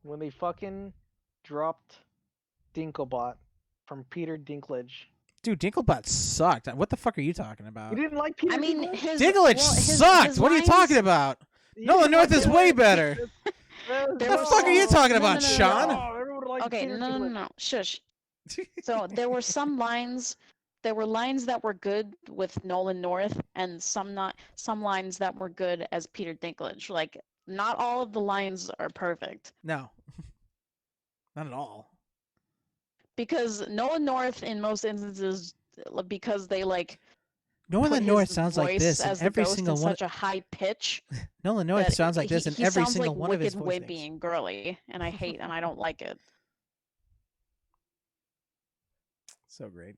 S1: When they fucking dropped Dinklebot from Peter Dinklage.
S2: Dude, Dinklebot sucked. What the fuck are you talking about?
S1: You didn't like Peter
S3: I mean,
S1: Dinklage?
S3: his
S2: Dinklage sucked.
S3: his
S2: What are you
S3: lines-
S2: talking about?
S1: You
S2: Nolan
S1: didn't
S2: North
S1: like
S2: is
S1: him?
S2: way better.
S1: That was
S3: There
S2: The
S3: was
S2: fuck are you
S3: some-
S2: talking
S3: no,
S2: about,
S3: no, no,
S2: Sean?
S1: Oh, everyone liked
S3: Okay,
S1: Peter
S3: no,
S1: Dinklage.
S3: no, shush. So there were some lines. There were lines that were good with Nolan North, and some lines that were good as Peter Dinklage. Like, not all of the lines are perfect
S2: No. Not at all.
S3: because Nolan North, in most instances, because they like
S2: Nolan
S3: put
S2: North
S3: his
S2: sounds like
S3: voice
S2: this in
S3: as the
S2: every
S3: ghost
S2: single
S3: in
S2: one.
S3: such a high pitch.
S2: Nolan North
S3: that
S2: sounds like this in
S3: he
S2: every
S3: sounds
S2: single
S3: like
S2: one of his
S3: Wicked
S2: voice
S3: Wimpy
S2: things.
S3: and girly, and I hate and I don't like it.
S2: So great.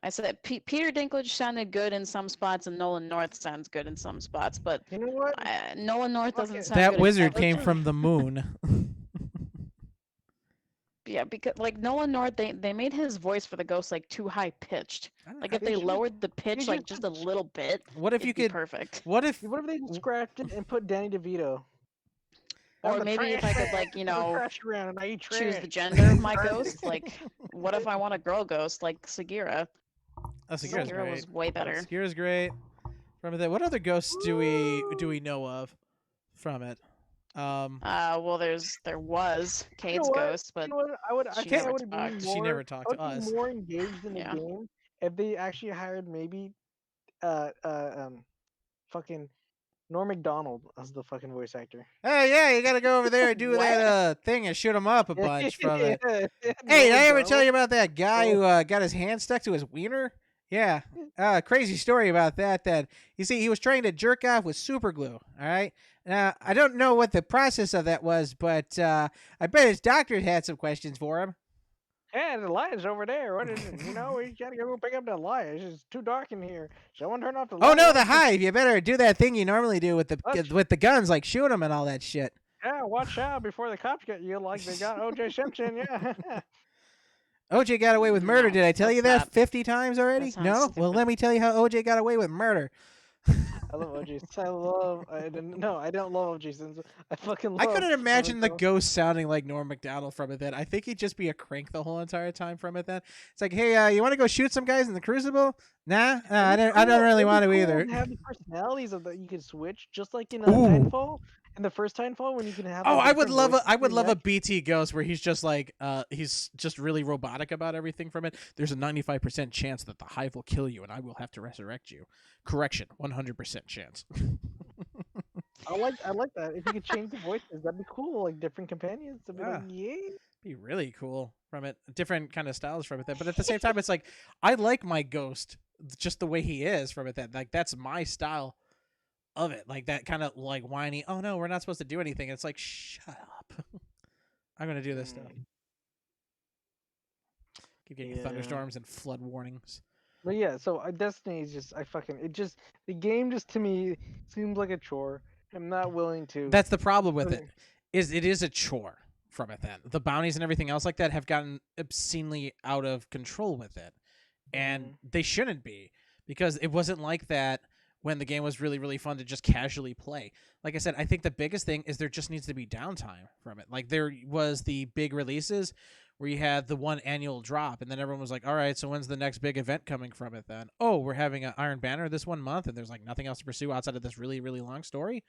S3: I said Peter Dinklage sounded good in some spots, and Nolan North sounds good in some spots, but
S1: You know what?
S3: Nolan North
S1: Fuck
S3: doesn't
S1: it.
S3: sound good
S2: That
S3: in
S2: wizard
S3: everything.
S2: came from the moon.
S3: Yeah, because like Nolan North, they made his voice for the ghost like too high pitched. Like if
S1: They
S3: they
S1: should-
S3: lowered the pitch like
S1: just
S3: just a little bit,
S2: What if
S3: it'd
S2: you
S3: be
S2: could?
S3: perfect.
S2: What if?
S1: What if they just scrapped it and put Danny DeVito?
S3: Or
S1: I'm a
S3: maybe if I
S1: trash
S3: could like
S1: man.
S3: you
S1: I'm a
S3: know
S1: trash around and I eat
S3: choose
S1: trash.
S3: the gender of my ghost. Like, what if I want a girl ghost like Sagira?
S2: Oh, Sagira's
S3: Sagira
S2: great.
S3: was way better.
S2: Sagira's great. From that, what other ghosts do we know of from it?
S3: Well, there was Cade's
S1: what?
S3: ghost, but
S1: You know what? I
S3: she
S1: think I
S3: never
S1: would be
S3: talked.
S2: She never talked to
S1: I would
S2: us.
S1: be more engaged in the
S3: Yeah.
S1: game if they actually hired maybe fucking Norm Macdonald as the fucking voice actor.
S2: Hey, yeah, you got to go over there and do
S3: What?
S2: that thing and shoot him up a bunch from it.
S1: Yeah,
S2: Hey, did
S1: Norm
S2: I ever
S1: Macdonald.
S2: tell you about that guy
S1: Oh.
S2: who got his hand stuck to his wiener? Yeah. Crazy story about that. That you see, he was trying to jerk off with super glue. All right. Now, I don't know what the process of that was, but I bet his doctor had some questions for him.
S1: Yeah, the light's over there. What is it? You know, we gotta go pick up that light. It's just too dark in here. Someone turn off the light.
S2: Oh no, the hive! You better do that thing you normally do with the guns, like shoot them and all that shit.
S1: Yeah, watch out before the cops get you like they got O.J. Simpson. Yeah.
S2: OJ got away with murder.
S3: No,
S2: Did I tell you
S3: that's
S2: that
S3: not-
S2: 50 times already?
S3: that sounds
S2: No? Well,
S3: stupid.
S2: let me tell you how OJ got away with murder.
S1: I love O.J. I don't love O.J. Simpson. I fucking love.
S2: I couldn't imagine the
S1: Norm
S2: ghost sounding like Norm Macdonald from it then. I think he'd just be a crank the whole entire time from it then. It's like, hey, you want to go shoot some guys in the Crucible? Nah, I don't really want to either.
S1: Have the personalities of that you can switch, just like in
S2: Ooh.
S1: Titanfall. In the first Titanfall, when you can have.
S2: Oh,
S1: like,
S2: I would
S1: different
S2: love
S1: voices
S2: I would
S1: for
S2: love a
S1: neck.
S2: BT ghost where he's just like he's just really robotic about everything from it. There's a 95% chance that the hive will kill you and I will have to resurrect you. Correction, 100% chance.
S1: I like that. If you could change the voices, that'd be cool. Like different companions. To be like,
S2: Yeah.
S1: yeah.
S2: Be really cool from it. Different kind of styles from it then. But at the same time, it's like I like my ghost just the way he is from it then. Like that's my style of it. Like that kind of like whiny, oh no, we're not supposed to do anything. It's like, shut up. I'm gonna do this stuff. Keep getting
S1: Yeah.
S2: thunderstorms and flood warnings.
S1: But yeah, so Destiny is just the game just to me seems like a chore. I'm not willing to.
S2: That's the problem with it. It is a chore from it then. The bounties and everything else like that have gotten obscenely out of control with it. And they shouldn't be, because it wasn't like that when the game was really, really fun to just casually play. Like I said, I think the biggest thing is there just needs to be downtime from it. Like there was the big releases where you had the one annual drop, and then everyone was like, all right, so when's the next big event coming from it then? Oh, we're having an Iron Banner this 1 month, and there's like nothing else to pursue outside of this really, really long story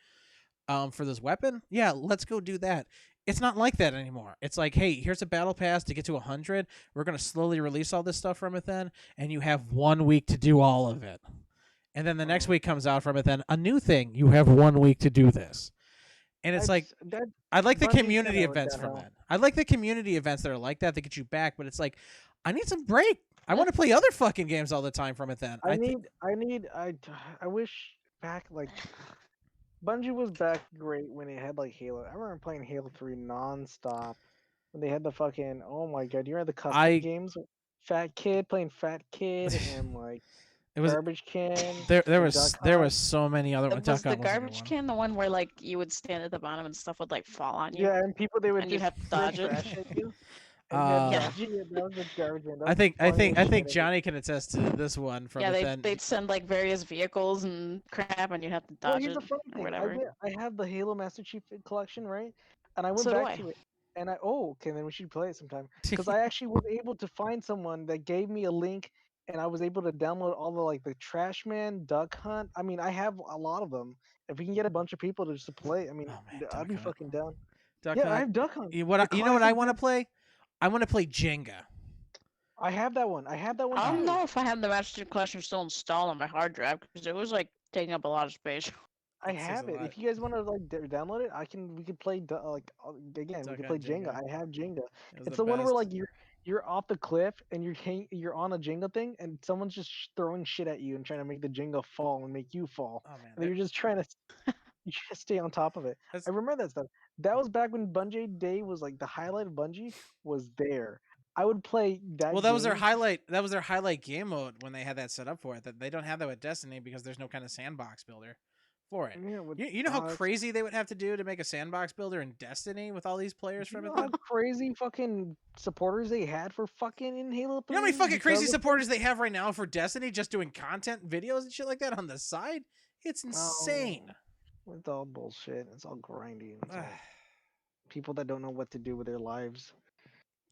S2: for this weapon. Yeah, let's go do that. It's not like that anymore. It's like, hey, here's a battle pass to get to 100. We're going to slowly release all this stuff from it then, and you have 1 week to do all of it. And then the next week comes out from it then, a new thing. You have 1 week to do this. And it's like, I like the
S1: Bungie's
S2: community
S1: kinda like
S2: events
S1: that,
S2: from
S1: huh?
S2: it. I like the community events that are like that get you back, but it's like, I need some break. I want to play other fucking games all the time from it then.
S1: I wish back like Bungie was back great when it had like Halo. I remember playing Halo 3 nonstop when they had the fucking, oh my god, you remember the custom games? Fat Kid playing Fat Kid and like
S2: It was
S1: Garbage Can.
S2: there
S1: and
S2: was
S1: Duck
S2: there
S1: Hunt.
S2: was so many other ones.
S3: Was
S2: Duck
S3: the
S2: Hunt wasn't
S3: garbage
S2: one.
S3: can the one where like you would stand at the bottom and stuff would like fall on you?
S1: Yeah, and people they would
S3: And
S1: just
S3: you'd have to
S1: throw
S3: dodge it.
S1: trash at you. And
S2: Yeah.
S1: that was the garbage can. That
S2: I
S1: was
S2: think
S1: the
S2: I think
S1: funniest shit ever.
S2: Johnny can attest to this one from
S3: Yeah,
S2: it then.
S3: they'd send like various vehicles and crap, and you'd have to
S1: Well,
S3: dodge
S1: here's
S3: it
S1: the funny
S3: or
S1: thing.
S3: whatever.
S1: I have the Halo Master Chief collection, right? And I went
S3: So do
S1: back
S3: I.
S1: to it, and okay, then we should play it sometime. Because I actually was able to find someone that gave me a link, and I was able to download all the like the Trash Man, Duck Hunt. I mean, I have a lot of them. If we can get a bunch of people to just to play, I mean,
S2: Oh, man,
S1: I'd
S2: Duck
S1: be
S2: Hunt.
S1: fucking down.
S2: Duck
S1: Yeah, I
S2: Hunt.
S1: have Duck Hunt.
S2: You
S1: The
S2: know what I
S1: classic
S2: want to
S1: Duck-
S2: play? I want to play Jenga.
S1: I have that one. I have that one.
S3: I don't
S1: too.
S3: know if I have the Master Chief Collection still installed on my hard drive because it was like taking up a lot of space.
S1: I
S2: It says
S1: have
S2: a
S1: it.
S2: lot.
S1: If you guys want to like download it, we could play again. We
S2: Duck
S1: could play
S2: Hunt
S1: Jenga.
S2: Jenga.
S1: I have Jenga.
S2: It was
S1: It's
S2: the
S1: the one where
S2: best.
S1: like you're off the cliff and you're on a Jenga thing and someone's just throwing shit at you and trying to make the Jenga fall and make you fall.
S2: Oh man,
S1: And you're just trying to you just stay on top of it.
S2: That's-
S1: I remember that stuff. That was back when Bungie Day was like the highlight of Bungie was there. I would play that.
S2: well, that was their
S1: game.
S2: highlight. That was their highlight game mode when they had that set up for it. That they don't have that with Destiny because there's no kind of sandbox builder for it.
S1: Yeah, with
S2: You know how
S1: Alex.
S2: crazy they would have to do to make a sandbox builder in Destiny with all these players
S1: You
S2: from
S1: know
S2: it.
S1: how
S2: Then?
S1: crazy fucking supporters they had for fucking in Halo 3?
S2: You know how many fucking crazy
S1: because of-
S2: supporters they have right now for Destiny just doing content videos and shit like that on the side? It's
S1: Oh,
S2: insane.
S1: It's all bullshit. It's all grinding. It's all people that don't know what to do with their lives.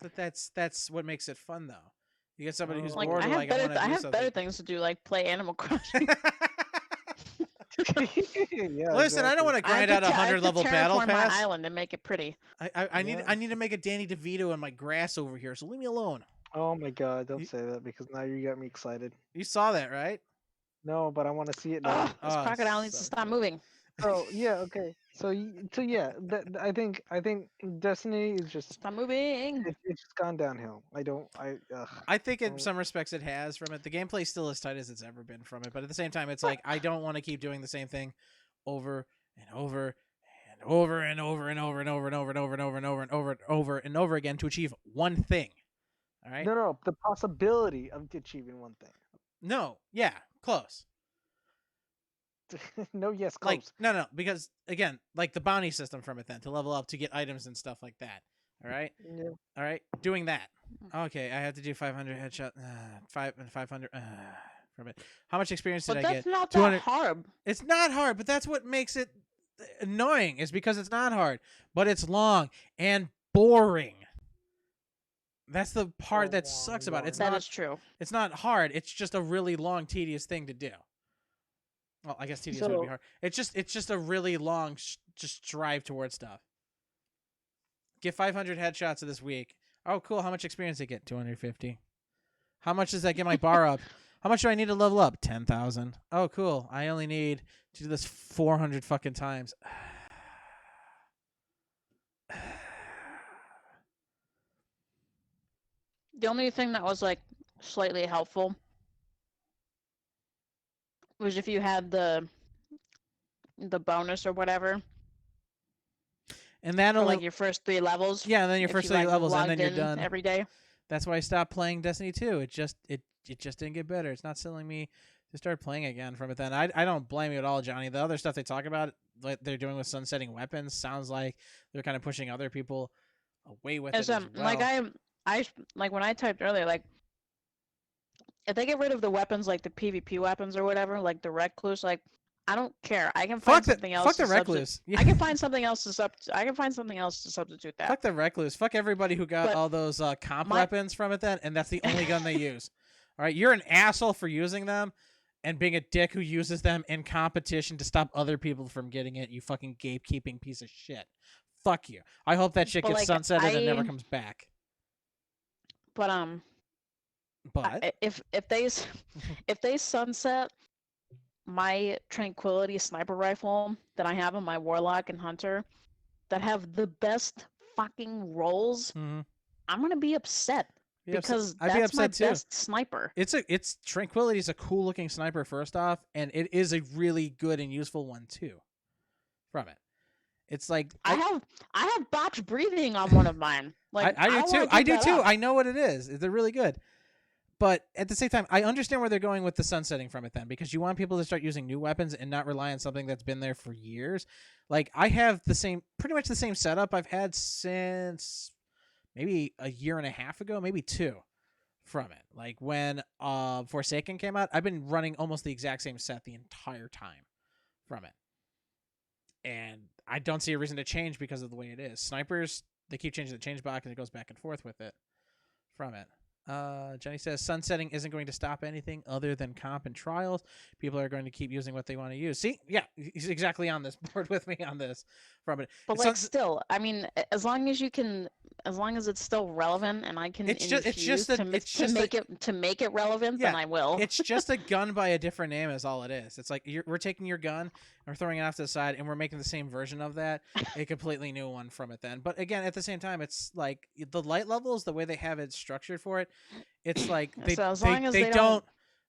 S2: But that's what makes it fun, though. You get somebody who's
S1: Oh.
S3: Like
S2: bored.
S3: I
S2: and
S3: have
S2: like,
S3: better,
S2: wanna
S3: I
S2: do
S3: have better
S2: something.
S3: things to do, like play Animal Crossing.
S1: Yeah,
S2: Listen, I don't want to
S3: I have
S2: grind
S3: to
S2: out a
S3: te- I have
S2: 100
S3: to
S2: level battle
S3: terraform my
S2: pass.
S3: island and make it pretty.
S2: I need
S1: Yeah.
S2: I need to make a Danny DeVito on my grass over here. So leave me alone.
S1: Oh my god, don't
S2: You-
S1: say that because now you got me excited.
S2: You saw that, right?
S1: No, but I want to see it now.
S3: Ugh, this
S2: Oh,
S3: crocodile needs to
S2: so
S3: stop
S2: good.
S3: moving.
S1: So yeah, okay. So yeah, I think Destiny is just
S3: Stop moving.
S1: it's just gone downhill. I don't I ugh.
S2: I think in
S1: don't-
S2: some respects it has from it. The gameplay's still as tight as it's ever been from it, but at the same time, it's like I don't want to keep doing the same thing over and over and over and over and over and over and over and over and over and over and over and over and over again to achieve one thing. All right?
S1: No, the possibility of achieving one thing.
S2: No, yeah, close.
S1: No, yes,
S2: Like
S1: close.
S2: no, because again, like the bounty system from it then to level up to get items and stuff like that. All right,
S1: Yeah.
S2: all right, doing that. Okay, I have to do 500 headshot, 500 from it. How much experience did
S3: But
S2: I
S3: that's
S2: get?
S3: not
S2: 200
S3: that hard.
S2: It's not hard, but that's what makes it annoying. Is because it's not hard, but it's long and boring. That's the part that sucks about it. It's
S3: That
S2: not.
S3: is true.
S2: It's not hard. It's just a really long, tedious thing to do. Well, I guess tedious would be
S1: So-
S2: hard. It's just a really long, just drive towards stuff. Get 500 headshots of this week. Oh, cool. How much experience did I get? 250. How much does that get my bar up? How much do I need to level up? 10,000. Oh, cool. I only need to do this 400 fucking times.
S3: The only thing that was like slightly helpful was if you had the bonus or whatever
S2: And
S3: for
S2: that'll
S3: like your first 3 levels.
S2: yeah, and then your
S3: if
S2: first
S3: you,
S2: 3
S3: like,
S2: levels, and
S3: logged
S2: then you're
S3: in
S2: done.
S3: every day.
S2: That's why I stopped playing Destiny 2. It just didn't get better. It's not selling me to start playing again from it then. I don't blame you at all, Johnny. The other stuff they talk about, like they're doing with sunsetting weapons, sounds like they're kind of pushing other people away with
S3: As
S2: it as well.
S3: like I like when I typed earlier, like if they get rid of the weapons, like the PvP weapons or whatever, like the recluse, like I don't care. I can find something else.
S2: Fuck the
S3: to
S2: recluse.
S3: I can find something else to I can find something else to substitute that.
S2: Fuck the recluse. Fuck everybody who got
S3: But
S2: all those comp
S3: my-
S2: weapons from it then, and that's the only gun they use. All right, you're an asshole for using them and being a dick who uses them in competition to stop other people from getting it. You fucking gatekeeping piece of shit. Fuck you. I hope that shit
S3: But,
S2: gets
S3: like,
S2: sunsetted and never comes back.
S3: But
S2: But
S3: if they sunset my Tranquility sniper rifle that I have on my Warlock and Hunter that have the best fucking rolls,
S2: mhm.
S3: I'm gonna be upset
S2: Be upset-
S3: because
S2: I'd be
S3: that's my
S2: upset too.
S3: best sniper.
S2: It's Tranquility is a cool looking sniper first off, and it is a really good and useful one too. From it, it's like
S3: I have botched breathing on one of mine. Like
S2: I do
S3: don't
S2: too.
S3: wanna
S2: I
S3: give
S2: do
S3: that
S2: too.
S3: up.
S2: I know what it is. They're really good. But at the same time, I understand where they're going with the sunsetting from it then, because you want people to start using new weapons and not rely on something that's been there for years. Like I have pretty much the same setup I've had since maybe a year and a half ago, maybe 2 from it. Like when Forsaken came out, I've been running almost the exact same set the entire time from it. And I don't see a reason to change because of the way it is. Snipers, they keep changing the change box and it goes back and forth with it from it. Jenny says sunsetting isn't going to stop anything other than comp and trials. People are going to keep using what they want to use. See, yeah, he's exactly on this board with me on this from it.
S3: But
S2: It's
S3: like
S2: suns-
S3: still, I mean, as long as it's still relevant and I can
S2: It's just
S3: infuse
S2: a-
S3: to
S2: it's just a-
S3: to make it relevant, then
S2: Yeah,
S3: I will.
S2: It's just a gun by a different name is all it is. It's like we're taking your gun and we're throwing it off to the side and we're making the same version of that, a completely new one from it then. But again, at the same time, it's like the light levels, the way they have it structured for it, it's like
S3: So as long as they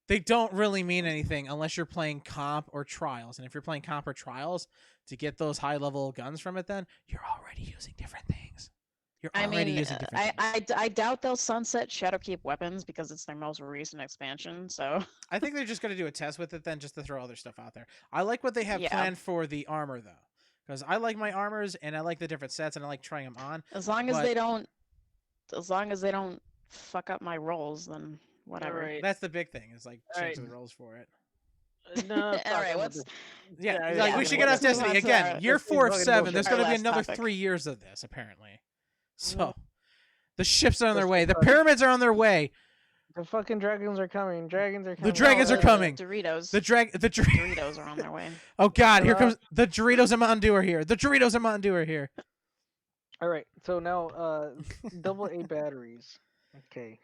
S2: they don't really mean anything unless you're playing comp or trials. And if you're playing comp or trials to get those high level guns from it, then you're already using different things. You're
S3: I
S2: already
S3: mean,
S2: using different things.
S3: I doubt they'll sunset Shadowkeep weapons because it's their most recent expansion. So
S2: I think they're just going to do a test with it then just to throw other stuff out there. I like what they have
S3: Yeah.
S2: planned for the armor though. Because I like my armors and I like the different sets and I like trying them on.
S3: as long as
S2: But-
S3: they don't fuck up my rolls, then whatever.
S1: Alright.
S2: That's the big thing is like
S1: Alright.
S2: changing the roles for it.
S1: No,
S3: All right,
S1: what's
S2: Yeah,
S1: Yeah,
S2: like
S1: yeah,
S2: we should
S1: yeah,
S2: get off
S1: let's
S3: move
S2: Destiny
S3: on to
S2: again.
S3: our-
S2: Year
S1: let's
S2: 4 of
S1: fucking
S2: 7.
S1: bullshit.
S2: There's
S3: Our
S2: going to be
S3: last
S2: another
S3: topic.
S2: 3 years of this apparently. So
S1: No.
S2: the ships are on their
S1: Let's
S2: way. The
S1: fuck-
S2: pyramids are on their way.
S1: the fucking dragons are coming? Dragons are coming.
S2: The dragons
S3: No,
S2: are coming.
S3: Doritos.
S2: The
S3: Doritos are on their way.
S2: Oh God! Here
S1: Uh,
S2: comes the Doritos and Mountain Dew are here. The Doritos and Mountain Dew are here.
S1: All right, so now double A batteries. Okay.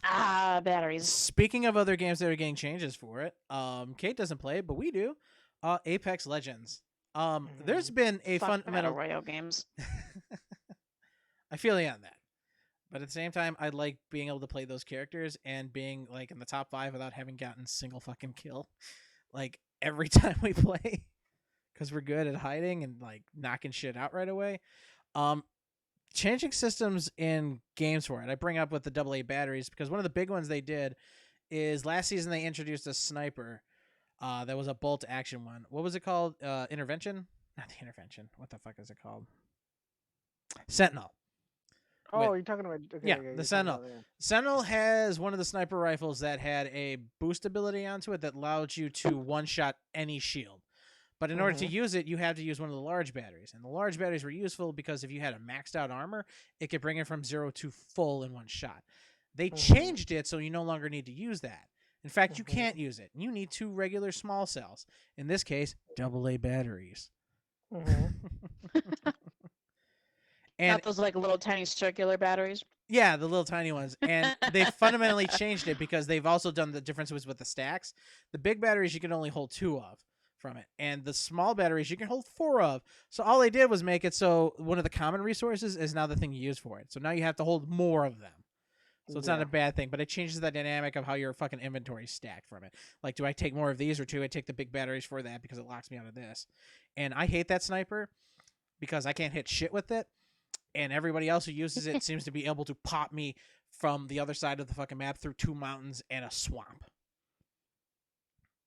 S3: Batteries.
S2: Speaking of other games that are getting changes for it, Kate doesn't play it, but we do. Apex Legends. There's been a
S3: Fuck Battle
S2: fundamental.
S3: Royale games.
S2: I feel you on that, but at the same time, I like being able to play those characters and being like in the top 5 without having gotten a single fucking kill, like every time we play, because we're good at hiding and like knocking shit out right away. Changing systems in games for it. I bring up with the AA batteries because one of the big ones they did is last season they introduced a sniper. That was a bolt action one. What was it called? Intervention? Not the intervention. What the fuck is it called? Sentinel.
S1: Oh, you're talking about
S2: yeah, the Sentinel. Sentinel has one of the sniper rifles that had a boost ability onto it that allowed you to one-shot any shield. But in order to use it, you have to use one of the large batteries. And the large batteries were useful because if you had a maxed out armor, it could bring it from 0 to full in one shot. They changed it so you no longer need to use that. In fact, you can't use it. You need 2 regular small cells. In this case, AA batteries. And
S3: not those like little tiny circular batteries.
S2: Yeah, the little tiny ones. And they fundamentally changed it because they've also done the differences with the stacks. The big batteries you can only hold 2 of from it. And the small batteries you can hold 4 of. So all they did was make it so one of the common resources is now the thing you use for it. So now you have to hold more of them. So it's not a bad thing, but it changes the dynamic of how your fucking inventory is stacked from it. Like, do I take more of these or do I take the big batteries for that because it locks me out of this? And I hate that sniper because I can't hit shit with it. And everybody else who uses it seems to be able to pop me from the other side of the fucking map through 2 mountains and a swamp.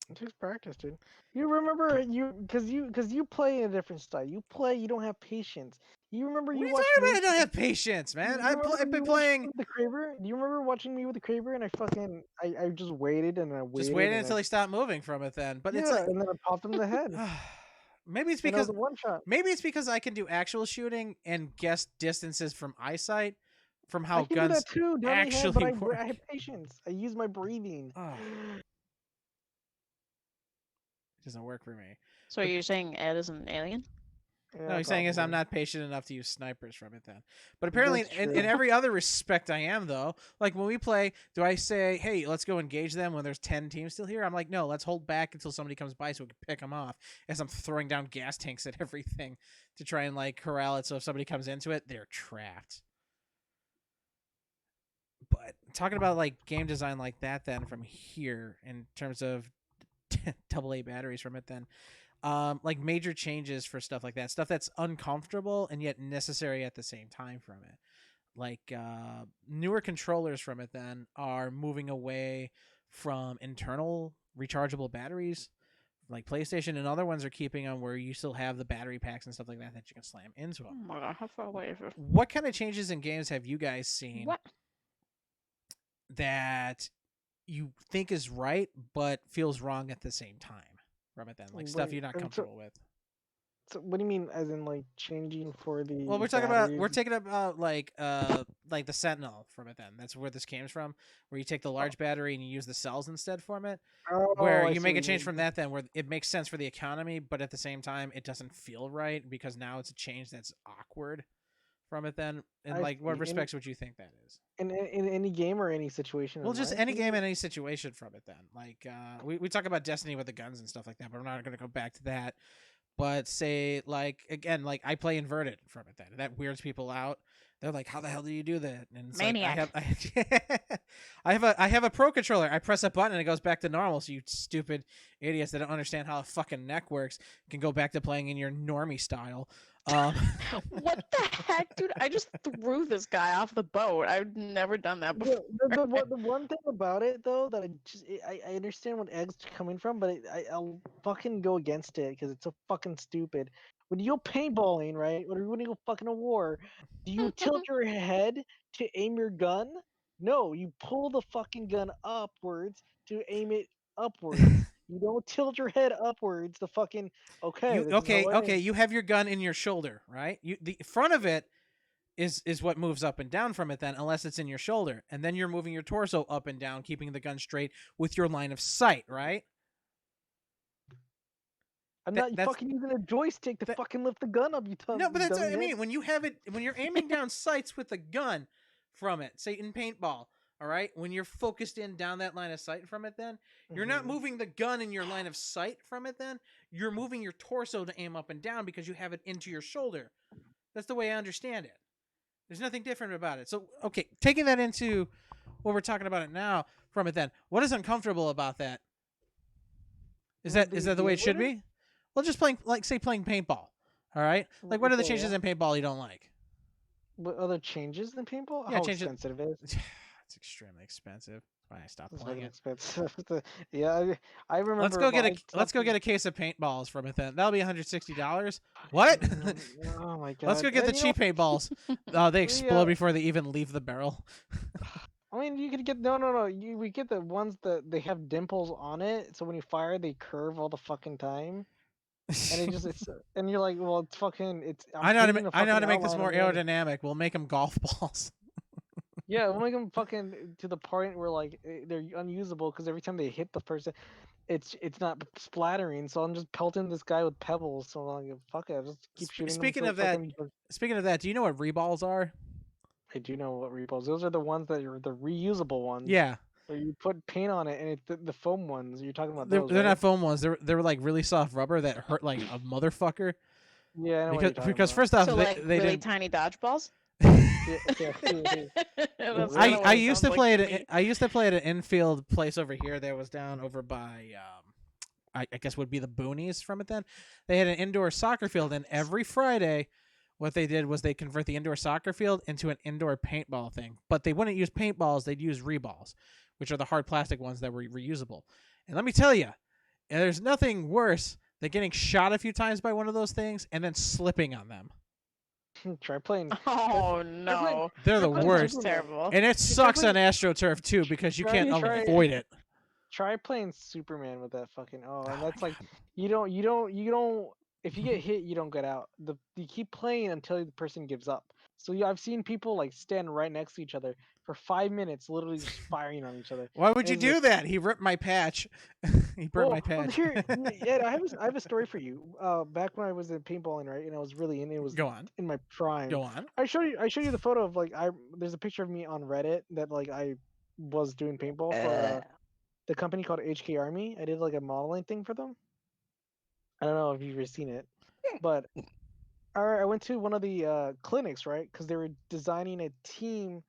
S1: It takes practice, dude. You remember because you play in a different style. You don't have patience. You remember
S2: What are
S1: you
S2: you
S1: watched
S2: talking about?
S1: me-
S2: I don't have patience, man. I've been
S1: you watched
S2: playing.
S1: me with the Kraber? Do you remember watching me with the Kraber and I just waited and I waited.
S2: Just waited until he stopped moving from it then. But it's like,
S1: and then I popped him in the head.
S2: maybe it's
S1: And it was
S2: because
S1: a one shot.
S2: maybe it's because I can do actual shooting and guess distances from eyesight from
S1: I
S2: how
S1: can
S2: guns
S1: do that too, dummy head,
S2: actually
S1: but
S2: work.
S1: I have patience. I use my breathing.
S2: Oh, it doesn't work for me.
S3: So you're saying Ed is an alien?
S1: Yeah,
S2: No, he's saying is I'm
S1: probably.
S2: not patient enough to use snipers from it then. But apparently
S1: That's
S2: in
S1: true.
S2: every other respect I am though. Like when we play, do I say, hey, let's go engage them when there's 10 teams still here? I'm like, no, let's hold back until somebody comes by so we can pick them off as I'm throwing down gas tanks at everything to try and like corral it so if somebody comes into it, they're trapped. But talking about like game design like that then from here in terms of AA batteries from it then. Like major changes for stuff like that, stuff that's uncomfortable and yet necessary at the same time from it. Like newer controllers from it then are moving away from internal rechargeable batteries like PlayStation, and other ones are keeping them where you still have the battery packs and stuff like that you can slam into them.
S3: Oh my god, how far away is it?
S2: What kind of changes in games have you guys seen
S3: What?
S2: that you think is right but feels wrong at the same time from it then? Like stuff
S1: Wait,
S2: you're not
S1: and
S2: comfortable with.
S1: So what do you mean, as in like changing for the?
S2: Well, we're
S1: batteries?
S2: taking about like the Sentinel from it then. That's where this came from, where you take the large battery and you use the cells instead from it.
S1: Oh,
S2: Where
S1: I
S2: you
S1: see
S2: make a
S1: what
S2: change
S1: mean.
S2: from that then where it makes sense for the economy, but at the same time it doesn't feel right because now it's a change that's awkward from it then. And
S1: I
S2: like what
S1: see.
S2: respects would you think that is?
S1: In any game or any situation.
S2: Well,
S1: in
S2: just
S1: life,
S2: any
S1: you
S2: game
S1: mean?
S2: in any situation from it then. Like we talk about Destiny with the guns and stuff like that, but we're not going to go back to that. But say like again, like I play inverted from it then. That weirds people out. They're like, "How the hell do you do that?" And it's
S3: Maniac.
S2: like, I have a pro controller. I press a button and it goes back to normal. So you stupid idiots that don't understand how a fucking neck works can go back to playing in your normie style.
S3: What the heck, dude? I just threw this guy off the boat. I've never done that before.
S1: The one thing about it though that I understand what Egg's coming from, but I'll fucking go against it because it's so fucking stupid. When you go paintballing, right? Or when you go fucking a war, do you tilt your head to aim your gun? No, you pull the fucking gun upwards to aim it upwards. You don't tilt your head upwards to fucking this is how I
S2: okay.
S1: aim.
S2: You have your gun in your shoulder, right? The front of it is what moves up and down from it then, unless it's in your shoulder, and then you're moving your torso up and down, keeping the gun straight with your line of sight, right?
S1: I'm
S2: That-
S1: not
S2: that's-
S1: fucking using a joystick to
S2: that-
S1: fucking lift the gun up, you
S2: No, but that's what I
S1: dummy
S2: mean.
S1: head.
S2: When you're aiming down sights with a gun from it, say in paintball, All right, when you're focused in down that line of sight from it, then you're not moving the gun in your line of sight from it. Then you're moving your torso to aim up and down because you have it into your shoulder. That's the way I understand it. There's nothing different about it. So, okay, taking that into what we're talking about it now from it, then what is uncomfortable about that? Is that the way it should be? Well, just playing, like, say, playing paintball. All right, like, what are the changes in paintball you don't like?
S1: What other changes in paintball?
S2: Yeah,
S1: How
S2: changes.
S1: expensive it is?
S2: It's extremely expensive. That's why I stopped
S1: It's
S2: playing
S1: fucking
S2: it.
S1: expensive. Yeah, I remember.
S2: Let's go get a case of paintballs from it then. That'll be $160. What?
S1: Oh my god.
S2: Let's go get the cheap paintballs. Oh, they explode before they even leave the barrel.
S1: I mean, you could get no. We get the ones that they have dimples on it, so when you fire, they curve all the fucking time. And and you're like, well, it's fucking.
S2: I know how to make this more aerodynamic. We'll make them golf balls.
S1: Yeah, we'll make them fucking to the point where like they're unusable because every time they hit the person, it's not splattering. So I'm just pelting this guy with pebbles. So I'm like, fuck it, I'll just keep shooting.
S2: Speaking of that, do you know what reballs are?
S1: I do know what reballs. Those are the ones that are the reusable ones.
S2: Yeah.
S1: Where you put paint on it, and the foam ones. You're talking about
S2: they're,
S1: those.
S2: They're
S1: right?
S2: not foam ones. They're like really soft rubber that hurt like a motherfucker.
S1: Yeah, I know
S2: because first off,
S3: So
S2: they
S3: like really
S2: didn't.
S3: tiny dodgeballs.
S2: I used to play it. I used to play at an infield place over here that was down over by I guess would be the boonies from it. Then they had an indoor soccer field, and every Friday, what they did was they convert the indoor soccer field into an indoor paintball thing. But they wouldn't use paintballs; they'd use reballs, which are the hard plastic ones that were reusable. And let me tell you, there's nothing worse than getting shot a few times by one of those things and then slipping on them.
S1: Try playing.
S3: Oh no,
S2: they're the worst.
S3: That's terrible.
S2: And it sucks on AstroTurf too because you can't avoid it.
S1: Try playing Superman with that fucking. And that's like you don't. If you get hit, you don't get out. You keep playing until the person gives up. So I've seen people like stand right next to each other for 5 minutes, literally just firing on each other.
S2: Why would you do that? He ripped my patch. He burnt my patch.
S1: Here, Ed, I have a story for you. Back when I was in paintballing, right, and I was really in it. Was
S2: Go on.
S1: In my prime.
S2: Go on.
S1: I show you the photo of like there's a picture of me on Reddit that like I was doing paintball for the company called HK Army. I did like a modeling thing for them. I don't know if you've ever seen it, but I went to one of the clinics, right? Because they were designing a team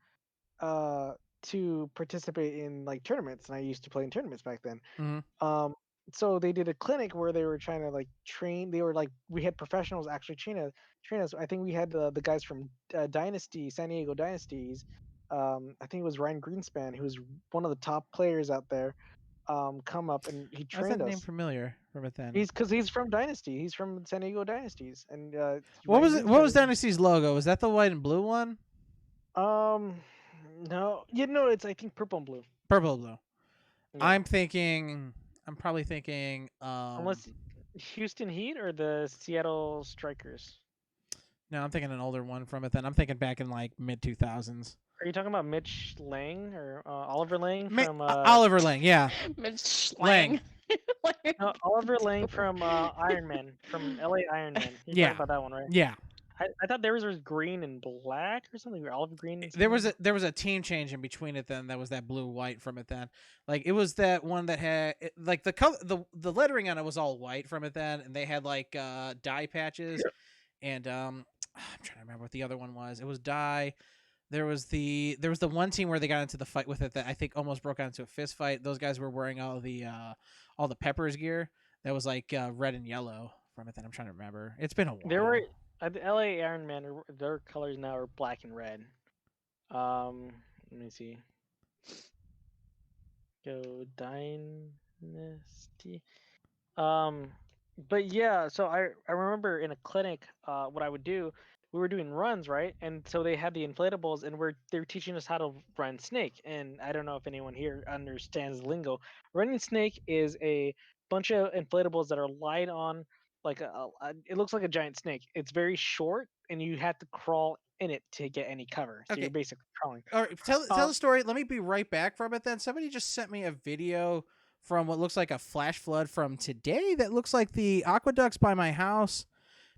S1: to participate in like tournaments, and I used to play in tournaments back then.
S2: Mm-hmm.
S1: So they did a clinic where they were trying to like train. They were like, we had professionals actually train us. I think we had the guys from Dynasty, San Diego Dynasties. I think it was Ryan Greenspan, who was one of the top players out there. Come up and he trained us.
S2: That name familiar from it then?
S1: He's from Dynasty. He's from San Diego Dynasties. And
S2: what was Dynasty's logo? Was that the white and blue one?
S1: No, it's I think purple and blue.
S2: Purple and blue.
S1: Yeah.
S2: I'm probably thinking.
S1: Unless Houston Heat or the Seattle Strikers.
S2: No, I'm thinking an older one from it then. I'm thinking back in like mid 2000s.
S1: Are you talking about Mitch Lang or Oliver Lang from
S2: Oliver Lang? Yeah.
S3: Mitch Lang.
S1: No, Oliver Lang from Iron Man, from LA Iron Man. You're talking about that one, right?
S2: Yeah.
S1: I thought theirs was green and black or something, or olive green.
S2: There was a team change in between it then. That was that blue white from it then. Like it was that one that had like the color, the lettering on it was all white from it then, and they had like dye patches, and I'm trying to remember what the other one was. It was dye. There was the one team where they got into the fight with it that I think almost broke out into a fist fight. Those guys were wearing all the Peppers gear that was like red and yellow from it. That I'm trying to remember. It's been a while.
S1: There were the LA Iron Man. Their colors now are black and red. Let me see. Go Dynasty. But yeah, so I remember in a clinic, what I would do. We were doing runs, right? And so they had the inflatables, and they were teaching us how to run snake. And I don't know if anyone here understands the lingo. Running snake is a bunch of inflatables that are light on, like it looks like a giant snake. It's very short, and you have to crawl in it to get any cover. So you're basically crawling.
S2: All right, tell the story. Let me be right back from it then. Somebody just sent me a video from what looks like a flash flood from today that looks like the aqueducts by my house,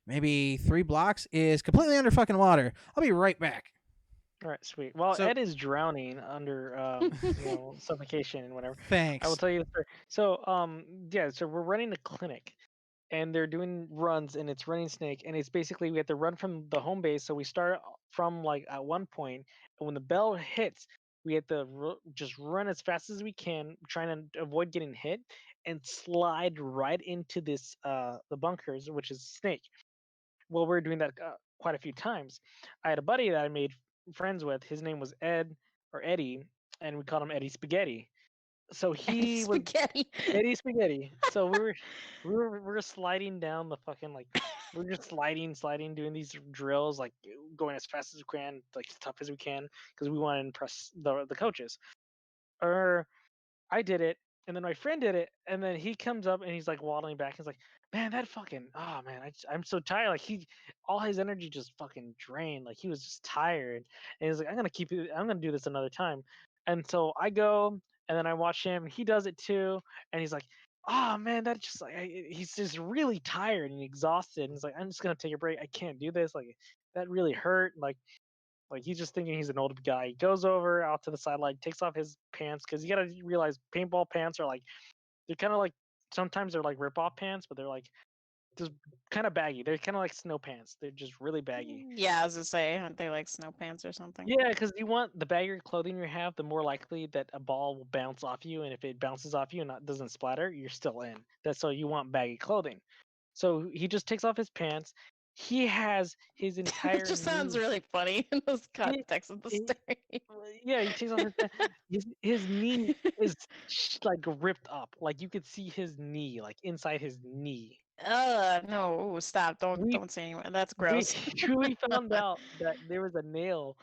S2: maybe 3 blocks, is completely under fucking water. I'll be right back.
S1: All right, sweet. Well,
S2: So-
S1: Ed is drowning under suffocation and whatever. I
S2: Thanks.
S1: will tell you the story. So yeah, so we're running a clinic, and they're doing runs, and it's running snake, and it's basically we have to run from the home base. So we start from like at one point, and when the bell hits, we have to just run as fast as we can, trying to avoid getting hit, and slide right into this the bunkers, which is snake. Well, we were doing that quite a few times. I had a buddy that I made friends with. His name was Ed or Eddie, and we called him Eddie Spaghetti. So he was
S3: Spaghetti.
S1: Eddie Spaghetti. So we were sliding down the fucking like we were just sliding, doing these drills, like going as fast as we can, like as tough as we can, because we want to impress the coaches. Or I did it, and then my friend did it, and then he comes up and he's like waddling back. He's like, "Man, that fucking oh man, I'm so tired." Like all his energy just fucking drained. Like he was just tired, and he's like, "I'm gonna keep it. I'm gonna do this another time." And so I go, and then I watch him. He does it too, and he's like, "Oh man, that just like he's just really tired and exhausted." And he's like, "I'm just gonna take a break. I can't do this. Like that really hurt." Like he's just thinking he's an old guy. He goes over out to the sideline, takes off his pants because you gotta realize paintball pants are like they're kind of like sometimes they're like rip off pants, but they're like just kind of baggy. They're kind of like snow pants. They're just really baggy.
S3: Yeah, I was gonna say, aren't they like snow pants or something?
S1: Yeah, because you want the baggier clothing you have, the more likely that a ball will bounce off you, and if it bounces off you and not doesn't splatter, you're still in. That's so you want baggy clothing. So he just takes off his pants. He has his entire
S3: It just sounds
S1: knee.
S3: really funny in this
S1: Yeah,
S3: context of the
S1: he-
S3: story.
S1: Yeah, he takes off his pants. His knee is like ripped up. Like you could see his knee, like inside his knee.
S3: No, stop!
S1: We
S3: Don't say anymore. That's
S1: we
S3: gross.
S1: we found out that there was a nail